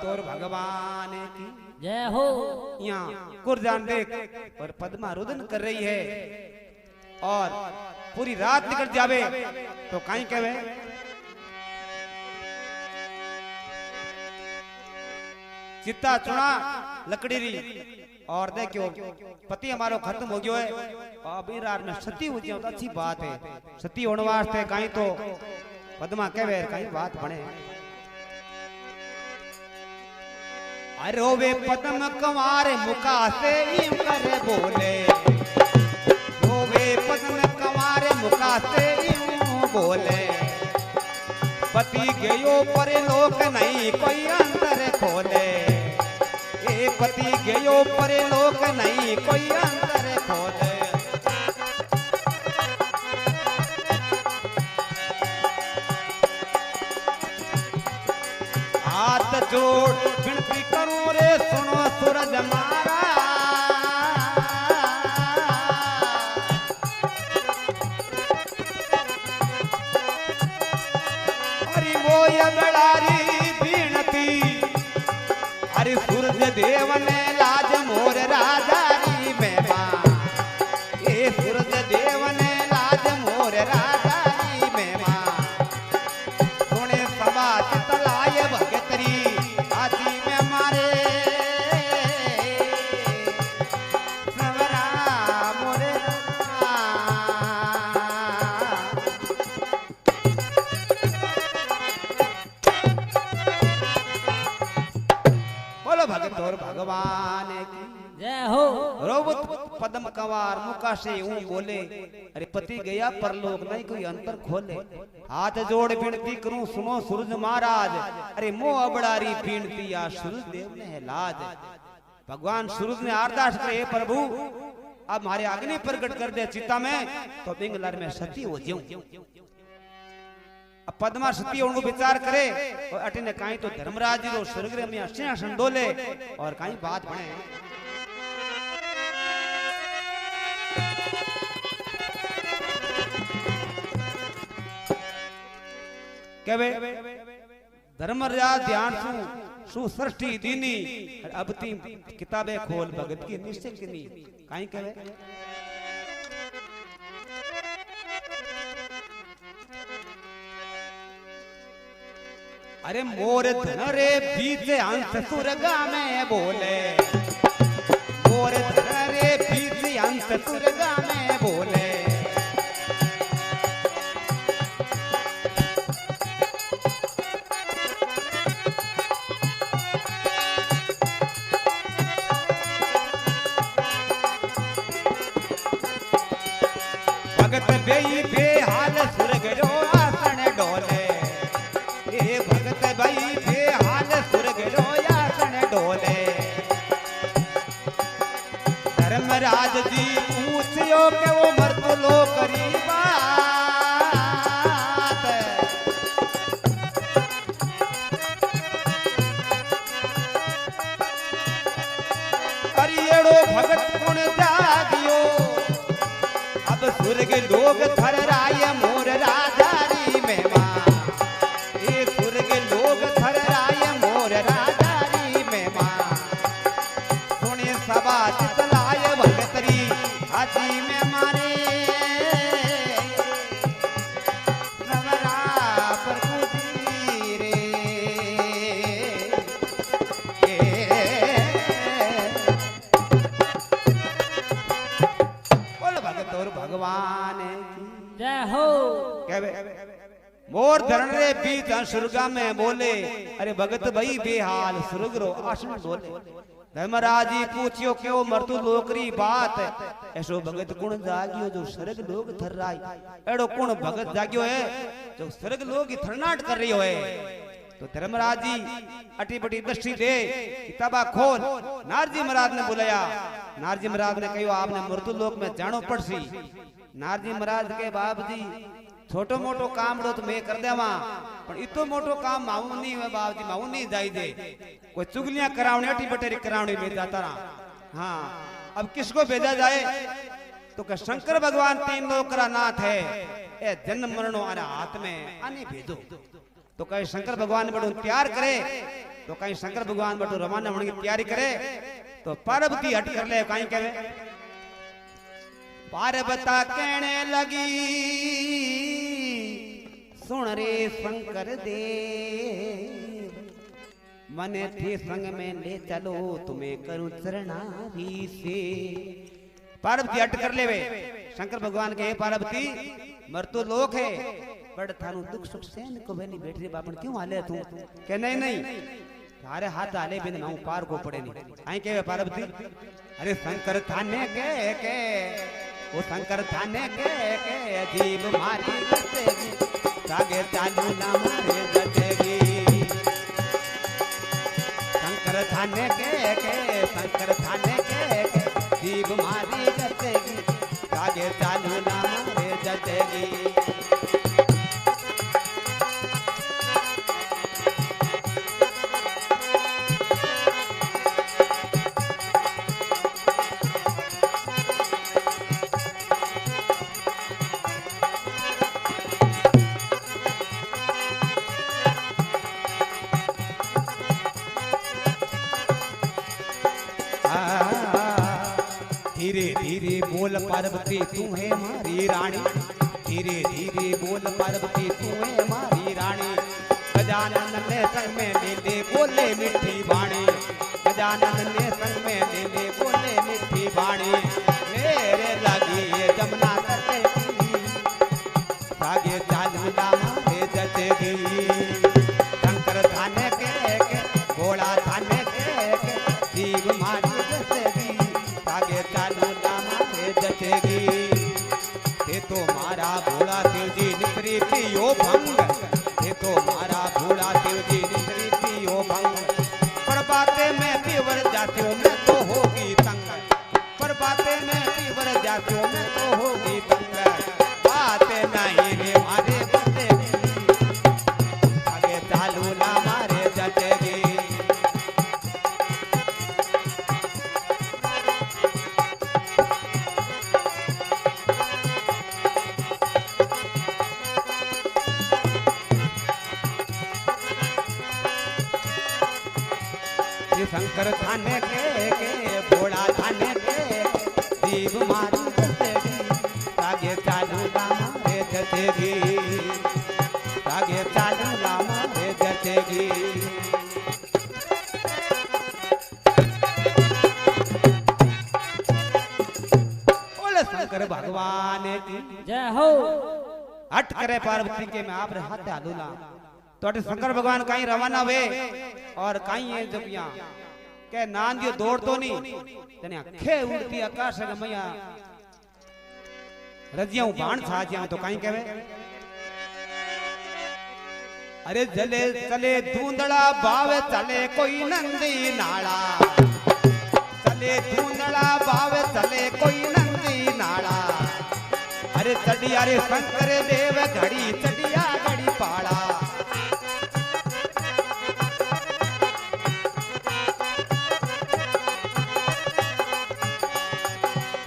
और भगवान की जय हो। यहाँ कुर्जान देख और पद्मा रुदन कर रही है और पूरी रात निकल जावे तो कहीं कहे चित्ता चुना लकड़ी री और देखो पति हमारो खत्म हो गयो है अभी रात में सती हो जाए तो अच्छी बात है सती होने वास्ते कहीं तो पद्मा कहे कहीं बात बने अरे रोवे पद्म कंवार मुका से यूं करे बोले, रोवे पद्म कंवार मुका से यूं बोले, पति गयो पर लोक नहीं कोई अंतर खोले, ए पति गयो पर लोक नहीं कोई अंतर खोले। हाथ जोड़ विनती करूं रे सुनो सूरज मारा, अरे वो अबड़ारी विनती, अरे सूरज देव ने लाज मोर राजा री मेवा, ए सूरज देव ने लाज मोर राजा री मेवा, सुने सभा चितलाय भगतरी आदि में मारे, सवरा मोरे बोलो भगत और भगवान की जय हो। रोवत पद्म कंवार मुका से यूं बोले, अरे पति गया परलोक नहीं कोई अंतर खोले, हाथ जोड़ विनती करूं सुनो सूरज महाराज, अरे मोह अबड़ारी विनती या सूरज देव ने है लाज। भगवान सूरज ने अरदास करे, हे प्रभु अब हमारे अग्नि प्रकट कर दे चिता में, तो बिंगलर में सती हो जाऊं। अब पद्मा सती उनको विचार करे और अटिने काई तो धर्मराज जी रो स्वर्ग में सिंहासन डोले और काई बात बने। केवे धर्मराज ध्यान सु सृष्टि दीनी, अब ती किताबें खोल भगत की निश्चय किनी काई केवे। अरे मोर धन रे बीच अंश सुरगा में बोले, मोर धन रे बीच अंश सुरगा में बोले, भगत बेई बेहाल सुरग रो आसन डोले, ए भगत बेई बेहाल सुरग रो आसन डोले, धर्मराज जी पूछियो के वो मर्द लो करी बात, करिएड़ो भगत गुण जागियो, अब सुरग लोग थर राय मोर राजा री मेवा, ए सुरग लोग थर राय मोर राजा री मेवा, सुने सभा चितलाय भगतरी हाथी में मारे, नवरा पर कुदी रे, बोल भगत और भगवान जय हो। मोर धरण रे बीच सुरगा में बोले, अरे भगत भाई बेहाल सुरग रो आसन डोले, धर्मराज जी पूछियो क्यों मर्दू लोकरी बात, ऐसो भगत कुण जागियो जो स्वर्ग लोग थर राई, एड़ो कुण भगत जागियो है जो स्वर्ग लोग ही थरनाट कर रही है। तो धर्मराज जी अटी बटी दृष्टि दे किताबा खोल, नारजी महाराज ने बुलाया, नारजी महाराज ने कहो आपने मृत्यु लोक में जानो पड़सी। नारजी महाराज के बाप जी छोटो मोटो काम रो तो मैं कर देवा, पर इतो मोटो काम माऊ नहीं है बाप जी, माऊ नहीं जाई दे, कोई चुगलियां करावने अटी बटेरी करावने में जाता रहा। हाँ अब किसको भेजा जाए, तो क्या शंकर भगवान तीन लोक का नाथ है, ए जन्म मरणों आने हाथ में आने भेजो। तो कहीं शंकर भगवान बड़ो तैयार करे, तो कहीं शंकर भगवान बड़ो रवाना होने की तैयारी करे, तो पार्वती हट कर ले कहीं कहे, पार्वता कहने लगी सुन रे शंकर देव, मने थे संग में ले चलो तुम्हें करूं चरणारी से। पार्वती हट कर ले वे शंकर भगवान के, पार्वती मर तो लोक है बड़ थानु दुख सुख सहन को बनी बैठ रे बापन क्यों हाले तू के नहीं नहीं थारे हाथ आले बिन ना पार को पड़े नहीं आई के पार्वती अरे शंकर थाने के वो शंकर थाने के जीव मारी जतेगी सागे चालू ना मारे जतेगी शंकर थाने के शंकर थाने के जीव मारी जतेगी सागे चालू ना मारे जतेगी धीरे धीरे बोल पार्वती तू है मारी रानी धीरे धीरे बोल पार्वती तू है मारी रानी गजानन ने संग में ले ले बोले मिठी वाणी गजानन ने संग में ले ले बोले मिठी वाणी मेरे लगी ये जमुना तटे की सागे चालू ना मारे जतेगी शंकर थाने के घोड़ा थाने के जीव मारी जतेगी सागे चालू ना मारे जतेगी ये तो मारा भोला शिव जी निकरी पियो भंग ये तो मारा भोला शिव जी निकरी पियो भंग पर बातें में पीवर जातियों में तो होगी तंग पर बातें में पीवर जातियों में तो होगी तंग बातें नहीं रे मारे बतेगी आगे चालू ना मारे जतेगी शंकर थाने के भोला थाने के जीव मारी जतेगी सागे चालू ना मारे जतेगी सागे चालू ना मारे जतेगी बोले शंकर भगवान की जय हो हट करे पार्वती के मैं आप रे हाथ आलूला तो अटे शंकर भगवान कहीं रवाना वे और कहीं है जब यहाँ के नांदियो दौड़ तो नहीं तने खे उड़ती आकाश में मैया रजियां बाण छा जाऊं तो कहीं कहवे अरे जले चले धूंधड़ा बावे चले कोई नंदी नाला चले धूंधड़ा बावे चले कोई नंदी नाला अरे चढ़िया रे शंकर देव घड़ी चढ़िया घड़ी पाड़ा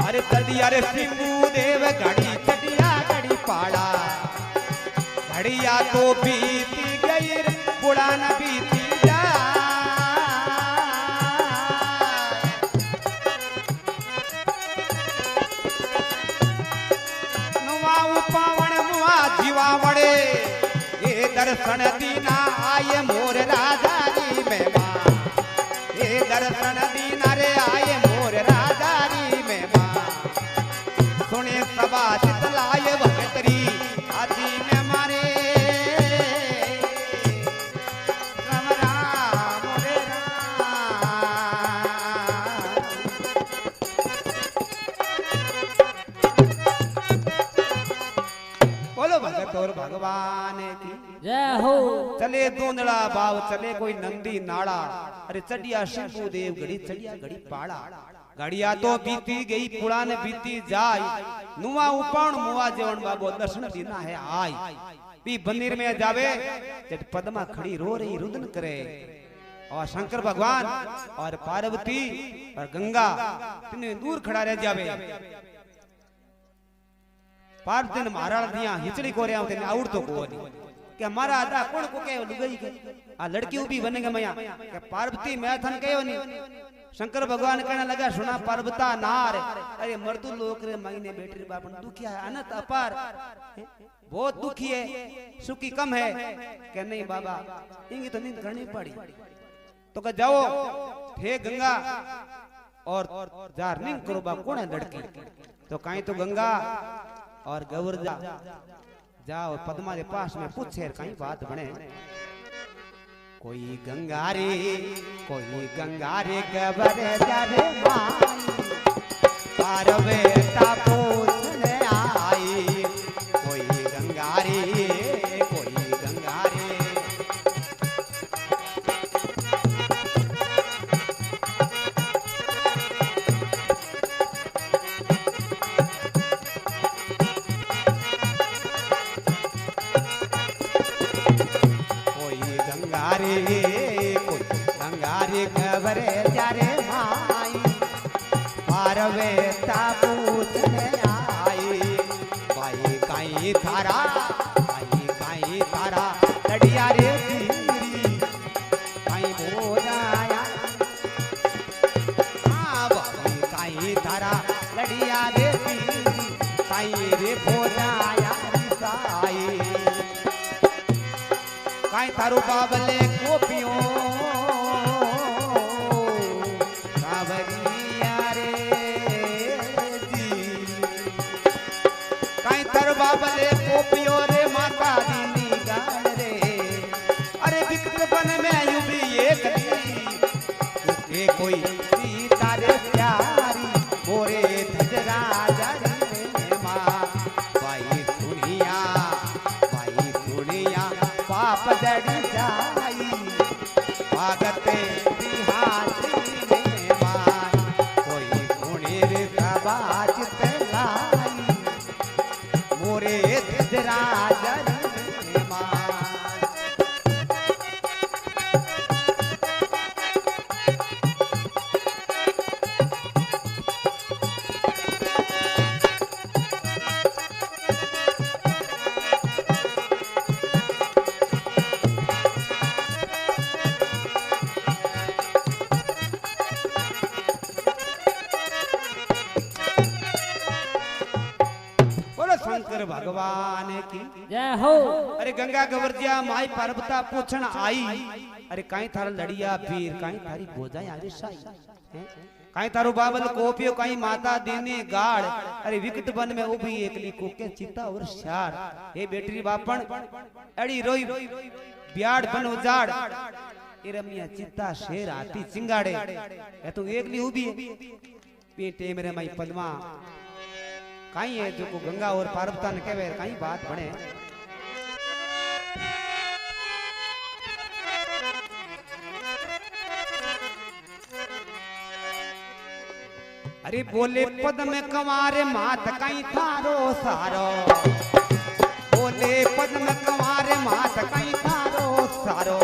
अरे चढ़िया रे सिंबू देव घड़ी चढ़िया घड़ी पाड़ा घड़िया तो बीती गई बुढ़ा न बीती जा नुआ पावण मुआ जीवा वड़े ये दर्शन दीना आये मोर राजा री मेवा ये दर्शन दीना रे आये मोर राजा री मेवा सुने सभा शीतलाय भगतरी आदि में मारे राम राम रे बोलो भगत और भगवान की जय हो चले धूंधड़ा भाव चले कोई नंदी नाड़ा अरे चढ़िया शंभू देव घड़ी चढ़िया घड़ी पाड़ा घड़िया तो बीती गई पुराने बीती जाय नुआ उपाण मुआ जेवण बाबो दर्शन दीना है आय पी बंदिर में जावे जब पद्मा खड़ी रो रही रुदन करे और शंकर भगवान और पार्वती और गंगा तिने दूर खड़ा रह जावे पार्वती ने महाराज दिया हिचड़ी को रहा तेने आउड़ तो को नहीं कि हमारा आधा कौन को कहे लुगाई के आ लड़की उभी बनेगा मैया कि पार्वती मैं थन कहो नहीं शंकर भगवान कहने लगा सुना पार्वता नार अरे मर्दू लोग रे मांगने बेटे बापन दुखिया है अनंत अपार बहुत दुखी है सुखी कम है कि नहीं बाबा इंगी तो नींद करनी पड़ी तो कह जाओ हे गंगा और जार नहीं करो बा कौन है लड़की तो कहीं तो गंगा और गौरजा जाओ पद्मा के पास में पूछे कहीं बात बने कोई गंगारे गबर जारे माई पारवे पूछने आई कोई गंगारे गंगारे गबरे जारे माई पारवे पूछने आई भाई काई थारा लड़िया रे पीरी काई बोलाया हाँ भाई काई थारा लड़िया रे पीरी काई रे बोलाया साई काई थारो बाबले कोपियो बाबले कोपियो रे माता दीनी गान रे अरे विकट बन में यूं भी एक दी कोई सीता रे प्यारी मोरे धजरा जरी माँ भाई दुनिया पाप जड़ी जाई भागते बिहारी में माँ कोई गुणी रे बाजित लाई मोरे धजरा जरी माँ शंकर भगवान की जय हो। अरे गंगा गवर्जिया माई पार्वता पूछन आई अरे काई थारा लड़िया पीर काई थारी गोजाई आरे साई काई थारो बाबल कोपियो काई माता दीने गाड़ अरे विकट वन में उभी एकली कोके चिता और श्यार हे बेटरी बापन अड़ी रोई ब्याड़ बन उजाड़ ए रमिया चिता शेर हाथी चिंगाड़े ए तो एकली उभी पेटे मेरे माई पद्मा काई है जो को गंगा और पार्वता ने कहे काई बात बने अरे बोले पद में कंवारे मात काई थारो सारो बोले पद में कंवारे मात काई थारो सारो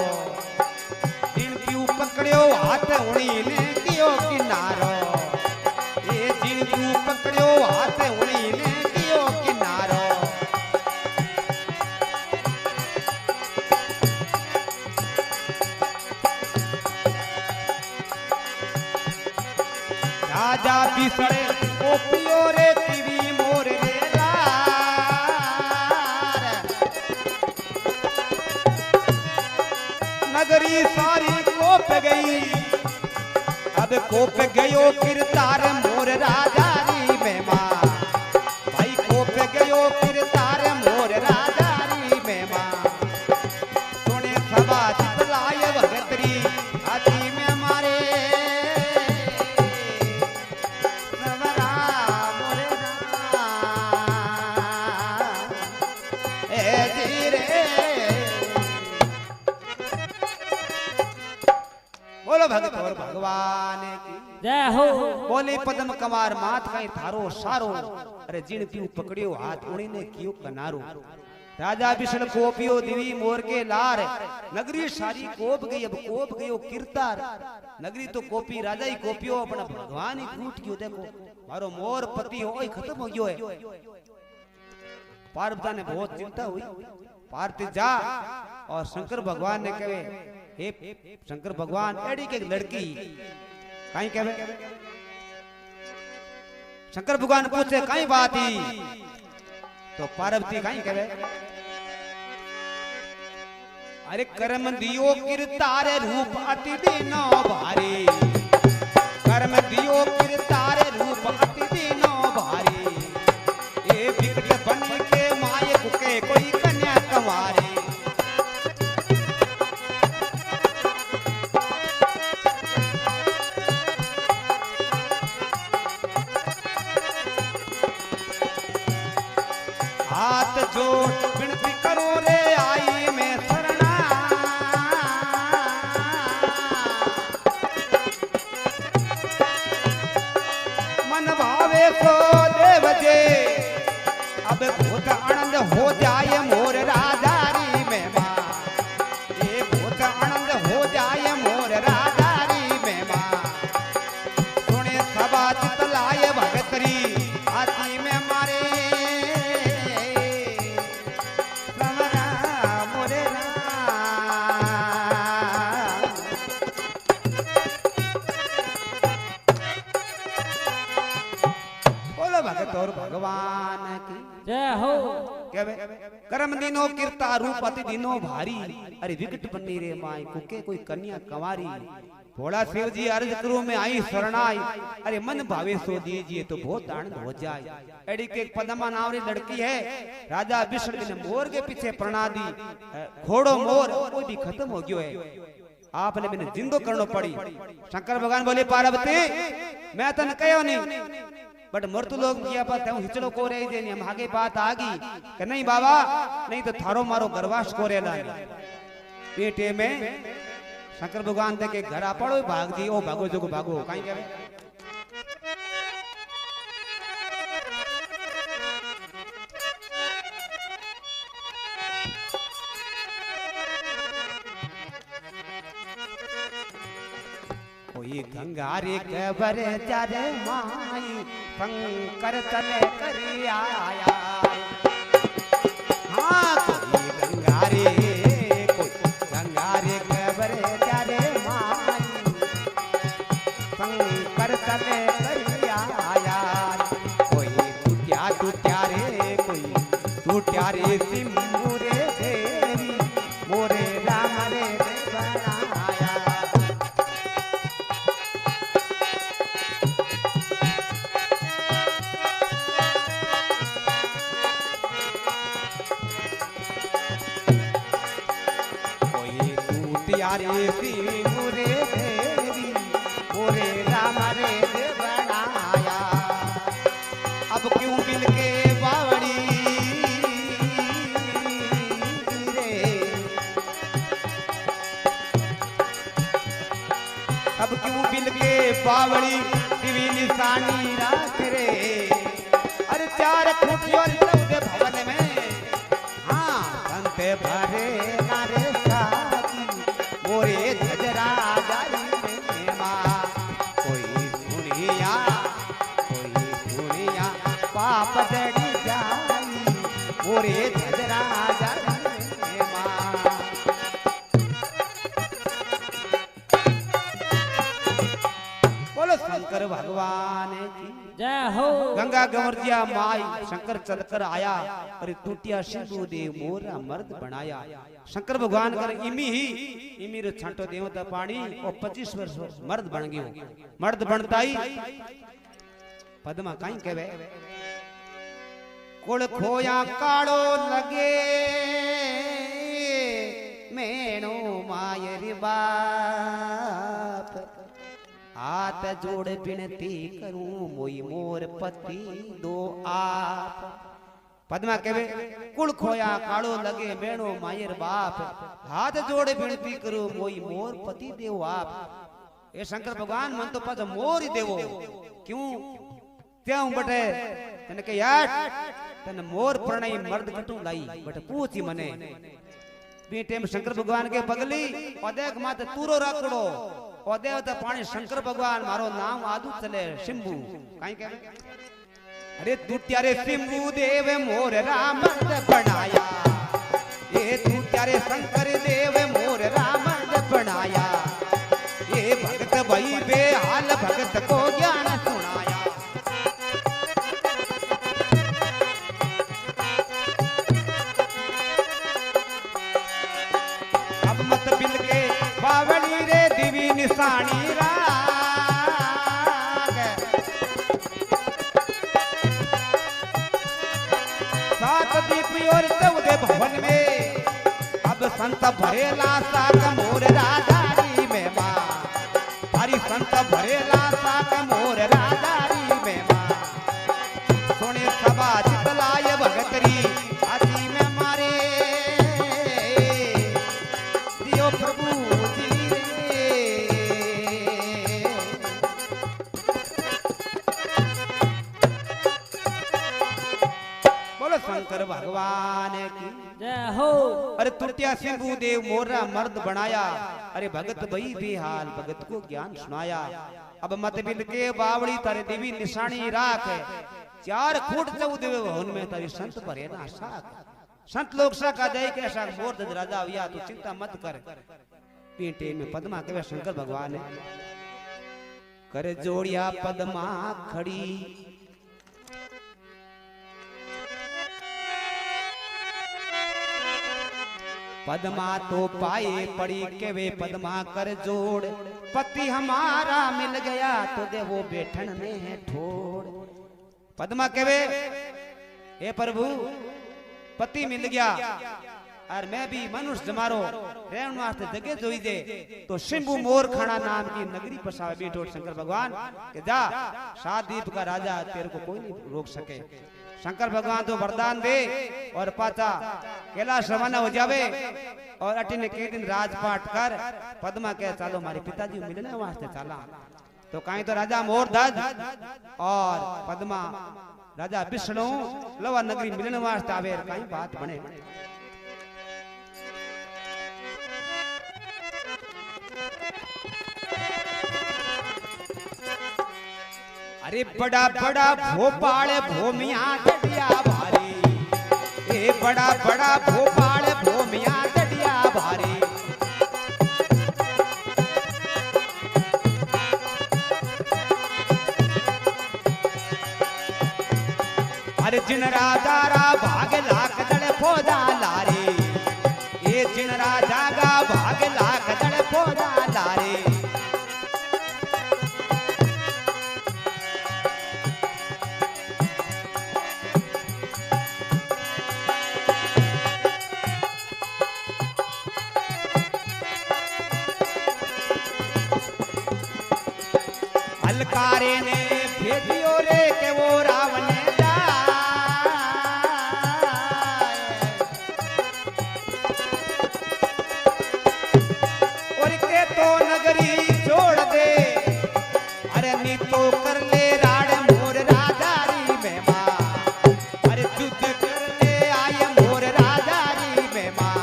इन क्यों पकड़ियो हाथ उणी ने कियो किनारो ये जिन क्यों पकड़ियो हाथ उणी ने कियो किनारो राजा बिसड़े कोपियो रे टीवी मोर रे लार नगरी सारी कोप गई अब कोप गयो किरतार मोर राजा री मेमा भाई कोप गयो किरतार मोर राजा री मेमा सुने सभा चितलाय भगतरी हाथी में मारे बोलो भगत और भगवान की जय हो। बोले पद्म कमार मात कहीं थारो सारो अरे जिन क्यों पकड़ियो हाथ उड़ी ने क्यों कनारो राजा विष्णु कोपियो दिवी मोर के लार नगरी सारी कोप गई अब कोप गयो किरतार नगरी तो कोपी राजा ही कोपियो अपना भगवान ही टूट गयो देखो मारो मोर पति हो ही खत्म हो गयो है पार्वती ने बहुत चिंता हुई पार्वती जा और शंकर भगवान ने कहे हे शंकर भगवान एडी के लड़की काई कहे शंकर भगवान पूछे काई बात ही तो पार्वती काई कहे अरे कर्म दियो किरतार रूप अति दीनो भारी कर्म दियो किरतार रूप अति दीनो भारी ए विकट बन के माय के कोई कन्या कुंवारी जोड़ विनती करो रे आई मैं शरणा मन भावे सो देव जे अब भूत आनंद हो जाए मोर राधारी में मां ये भूत आनंद हो जाए मोर राधारी में मां सुने सभा चितलाए भगतरी आती में मारे समरा मोरे बोलो भगत और भगवान की जय हो केवे कर्म दिनो कीर्ता रूप अति दिनो भारी अरे विकट बन्नी रे माई कुके कोई कन्या कंवारी भोला शिव जी अर्ज करो में आई शरणाई अरे मन भावे सो दीजिए तो बहुत आनंद हो जाए एडी के पदमा नाम री लड़की है राजा विष्णु ने मोर के पीछे प्रणा दी घोड़ो मोर कोई भी खत्म हो गयो है आपने मैंने जिंदो करनो पड़ी शंकर भगवान बोले पार्वती मैं तन कहो नहीं बट मृत्यु लोग किया पर तू हिचड़ो को रही दे हम आगे बात आ गई कि नहीं बाबा नहीं तो थारो मारो गर्वाश को रेला पेटे में शंकर भगवान दे के घर आ पड़ो भाग दी ओ भागो जो भागो काई कहे कोई गंगारे कबर जरे माई शंकर तले करी आया हाँ कोई गंगारे कबर जरे माई शंकर तले करी आया कोई टूट्या रे कोई टूट्या रे सिंबू रे देवी मोरे राम रे बनाया रे सिंबू रे देवी मोरे राम रे बनाया अब क्यों मिल के बावड़ी रे अब क्यों मिल के बावड़ी दिवी निशानी राख रे अरे चार खुटियों चौदह भवन में हाँ संते भरे नारे मोरे धजरा जाई में मां कोई सुनिया पाप जड़ी जाई मोरे धजरा जाई में मां बोलो शंकर भगवान की जय हो गंगा गंवरजिया माई शंकर चलकर आया अरे टूटिया सिंधु दे मोरा मर्द बनाया शंकर भगवान कर इमी रो छांटो देवता पानी और 25 वर्ष मर्द बन गयो मर्द बनताई पद्मा काई कहवे कुल खोया कालो लगे मेणो मायरी बाप हाथ जोड़ विनती करूं मोई मोर पति दो आप पद्मा कहवे कुल खोया कालो लगे बेणो मायर बाप हाथ जोड़ विनती करूं मोई मोर पति देव आप ए शंकर भगवान मन तो पद मोर ही देवो क्यों त्यों बटे तने के यार तने मोर प्रणय मर्द कटू लाई बट पूछी मने बेटे में शंकर भगवान के पगली पदेक मात तूरो राकड़ो ओ देवता पानी शंकर भगवान मारो नाम आदू चले शिंबू काई के अरे तू त्यारे शिंबू देव मोर राम बनाया ये तू त्यारे शंकर देव मोर राम बनाया ये भगत भई बेहाल भगत को ज्ञान सुनाया अब मत बिल के बावली रे दिवी निशानी राग सात दीप और 14 भवन में अब संत भरेला साक मोर राधारी में मां हरि संत भरेला साक मोर राधारी में मां सोने सभा चितलाय भगतरी आती शंकर भगवान की जय हो। अरे तुटिया सिंधु देव मोरा मर्द बनाया, अरे भगत भई बेहाल भगत को ज्ञान सुनाया। अब मत बिल के बावड़ी तारे देवी निशानी राख, 4 फुट 14 भवन में तारी संत भरे ना साख। संत लोग साका दे के साख मोर दज राजा आविया, तू चिंता मत कर। पीटे में पद्मा के शंकर भगवान कर जोड़िया पद्मा खड़ी, पद्मा तो पाए पड़ी के वे पद्मा कर जोड़, पति हमारा मिल गया तो दे वो बैठन में है ठोड़। पद्मा के वे हे प्रभु पति मिल गया और मैं भी मनुष्य जमारो रहन वास्ते जगह जोई दे, तो शिंबू मोर खाना नाम की नगरी बसावे बैठो शंकर भगवान के जा 7 द्वीप का राजा, तेरे को कोई नहीं रोक सके। शंकर भगवान तो वरदान दे और पाचा कैलाश रवाना हो जावे और अटिन के दिन राजपाट कर पद्मा के चालो हमारे पिताजी मिलने वास्ते चला। तो कहीं तो राजा मोर धज और पद्मा राजा विष्णु लवा नगरी मिलने वास्ते आवे, कहीं बात बने। अरे बड़ा बड़ा भोपाल भूमिया दडिया भारी, ए बड़ा बड़ा भोपाल भूमिया दडिया भारी। अरे जिन राजा रा भाग लाख दड़ फोदा लारे, ए जिन राजा का भाग लाख दड़ फोदा लारे। अलकारे ने भेजियो रे के वो रावण जाए, और के तो नगरी छोड़ दे, अरे नी तो कर ले राड़ मोर राजारी में मां, अरे युद्ध कर ले आए मोर राजारी में मां।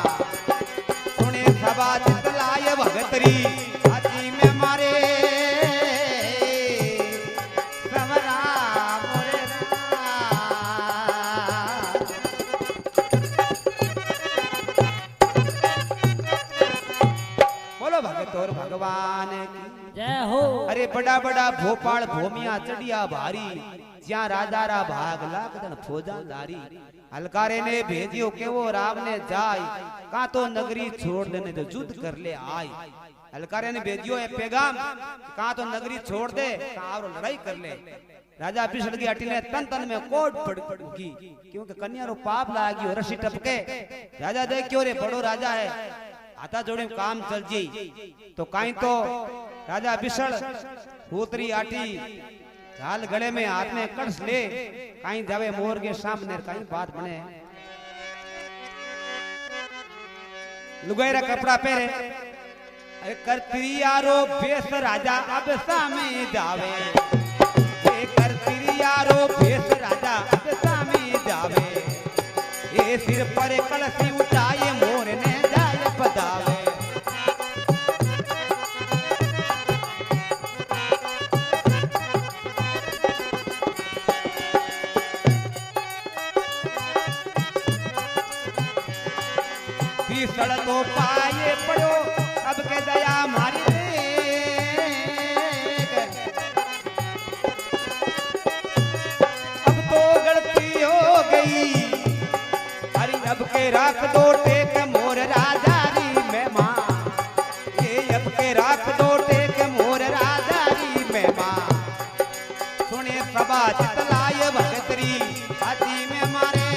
सुने सभा चितलाय भगतरी हाथी में मारे, भगवान जय हो। अरे बड़ा बड़ा भोपाल भूमिया चढ़िया भारी, ज्या राजा रा भाग लाख दन फौजा लारी। हलकारे ने भेजियो के वो राव ने जाय, का तो नगरी छोड़ देने तो युद्ध कर ले आय। हलकारे ने भेजियो ए पैगाम, का तो नगरी छोड़ दे का और लड़ाई कर ले। राजा पिछड़ गया अटी ने तन तन में कोट पड़गी, क्योंकि कन्या रो पाप लागी रस्सी टपके। राजा देख क्यों रे बड़ो राजा है, आता जोड़े काम चल जी। तो कहीं तो राजा बिसड़ भूतरी आटी झाल गले में हाथ में कड़स ले, कहीं जावे मोर के सामने, कहीं बात बने। लुगाईरा कपड़ा पहरे, अरे करती यारो बेस राजा अब सामे जावे, करती यारो बेस राजा अब सामे जावे। ये सिर पर कलसी उठाए मोर ने जाए बदावे। सड़ तो पाए पड़ो अब के दया मारी देख, अब तो गलती हो गई, अरे अब के रख दो टेक मोर राजारी में मां, ये अब के रख दो टेक मोर राजारी में मां। सुने सभा चितलाय भगतरी हाथी में मारे,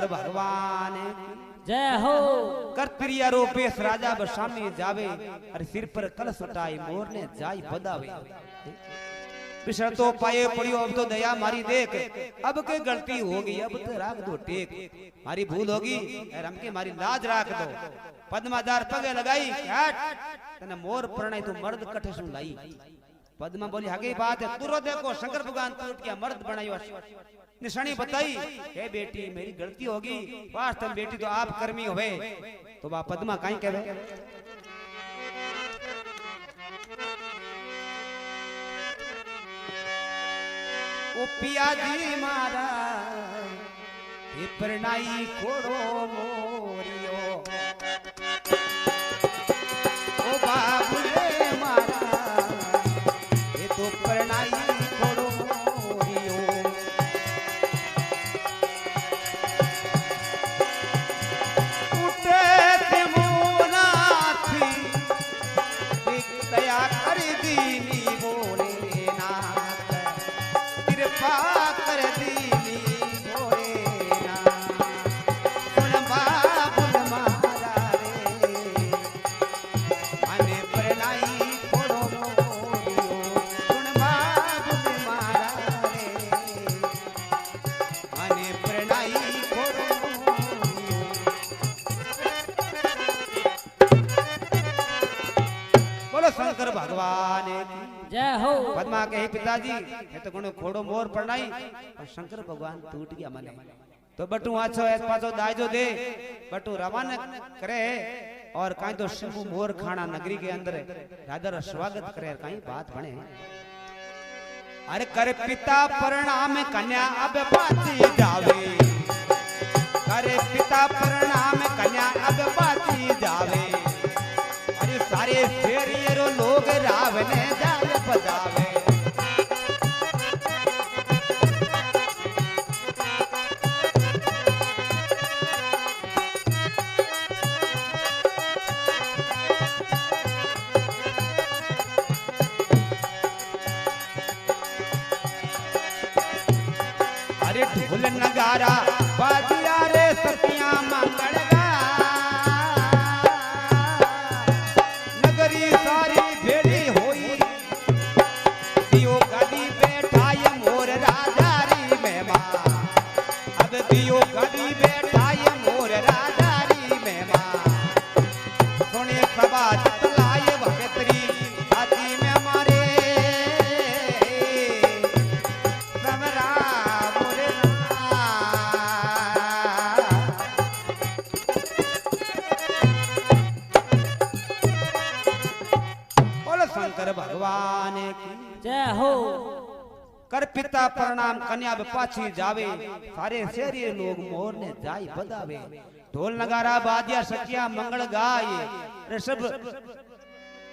भगवान जय हो। कर्तरिया रोपेश राजा बसामी जावे, अरे सिर पर कलश उठाई मोर ने जाई बदावे। पिछड़ तो पाए पड़ियो अब तो दया मारी देख, अब के गलती होगी अब तो राख दो टेक, मारी भूल होगी हमके मारी लाज राख दो। पद्मादार पगे लगाई तने मोर प्रणय तू मर्द कठे सुन लाई। पद्मा बोली हगी बात है, तुरो देखो शंकर भगवान टूट के मर्द बनायो निशानी बताई, हे बेटी मेरी गलती होगी, वास्तव बेटी तो आप कर्मी होवे। तो बा पद्मा काई कहवे, ओ पिया जी मारा हे परनाई खोड़ो मोरियो, ओ बाबू रे मारा हे तो परनाई खोड़ो मोरियो। उठे थे मोना थी एक दया कर दीनी बोले नाथ, कृपा कर दीनी बोले नाथ। सुन बाबुल मारा रे माने परनाई खोड़ो मोरियो, सुन बाबुल मारा रे माने परनाई खोड़ो मोरियो। बोलो शंकर भगवान की जय हो। पद्मा के हे पिताजी ये तो गुण खोड़ो मोर पड़नाई और शंकर भगवान टूट गया मने। तो बटू आछो ऐस पाछो दाजो दे, बटू रवाना करे और काई तो शंभु मोर खाना नगरी के अंदर राजा रा स्वागत करे, काई बात बने। अरे कर पिता प्रणाम कन्या अब पाती जावे, करे पिता प्रणाम कन्या अब पाती जावे। अरे सारे फेरियरो लोग रावने जाल बजावे। अरे ढोल नगारा बाजिया रे सतिया मंगल गा, नगरी सारी भेड़ी होई दियो गाड़ी बैठाई मोर राजा री मेहमान। अब दियो गाड़ी बैठाई मोर राजा री मेहमान। सोने सभा चतलाए भगतरी हाथी में मारे समरा मोरे बोलो शंकर भगवान की जय हो। कर पिता प्रणाम कन्या पाछी जावे, सारे शहरी लोग मोर ने जाई बदावे। ढोल नगारा बाजिया सखिया मंगल गाय, ऋषभ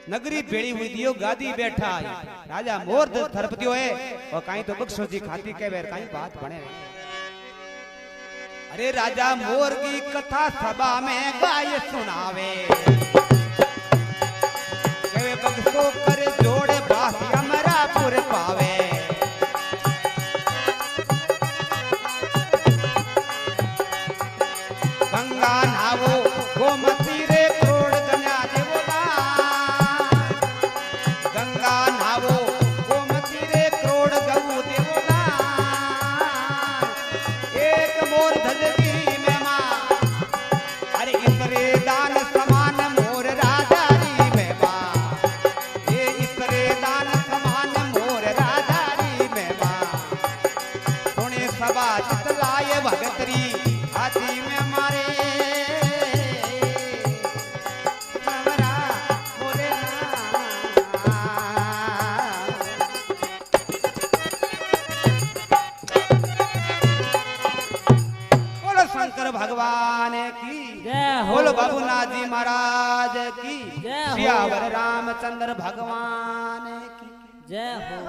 नगरी बेड़ी हुई दियो गादी बैठा है। राजा मोर थरपतियो है और काई तो बख्शो जी खाती के बेर काई बात बने। अरे राजा मोर की कथा सभा में गाय सुनावे, केवे बख्शो कर जोड़े बास अमरापुर पावे। गंगा नावो गोमती रे क्रोड़ गन्या देवो दान, गंगा नावो गोमती रे क्रोड़ गऊ देवो दान। एक मोर धजगी में मां, अरे इतरे दान समान मोर राजा री में मां। ये इतरे दान समान मोर राजा री में मां। सोने सभा चितलाए भगतरी हाथी में मारे समरा मोरे बोलो शंकर भगवान की जय हो। बोलो बाबूनाथ जी महाराज की जय हो। सियावर रामचंद्र भगवान की जय हो।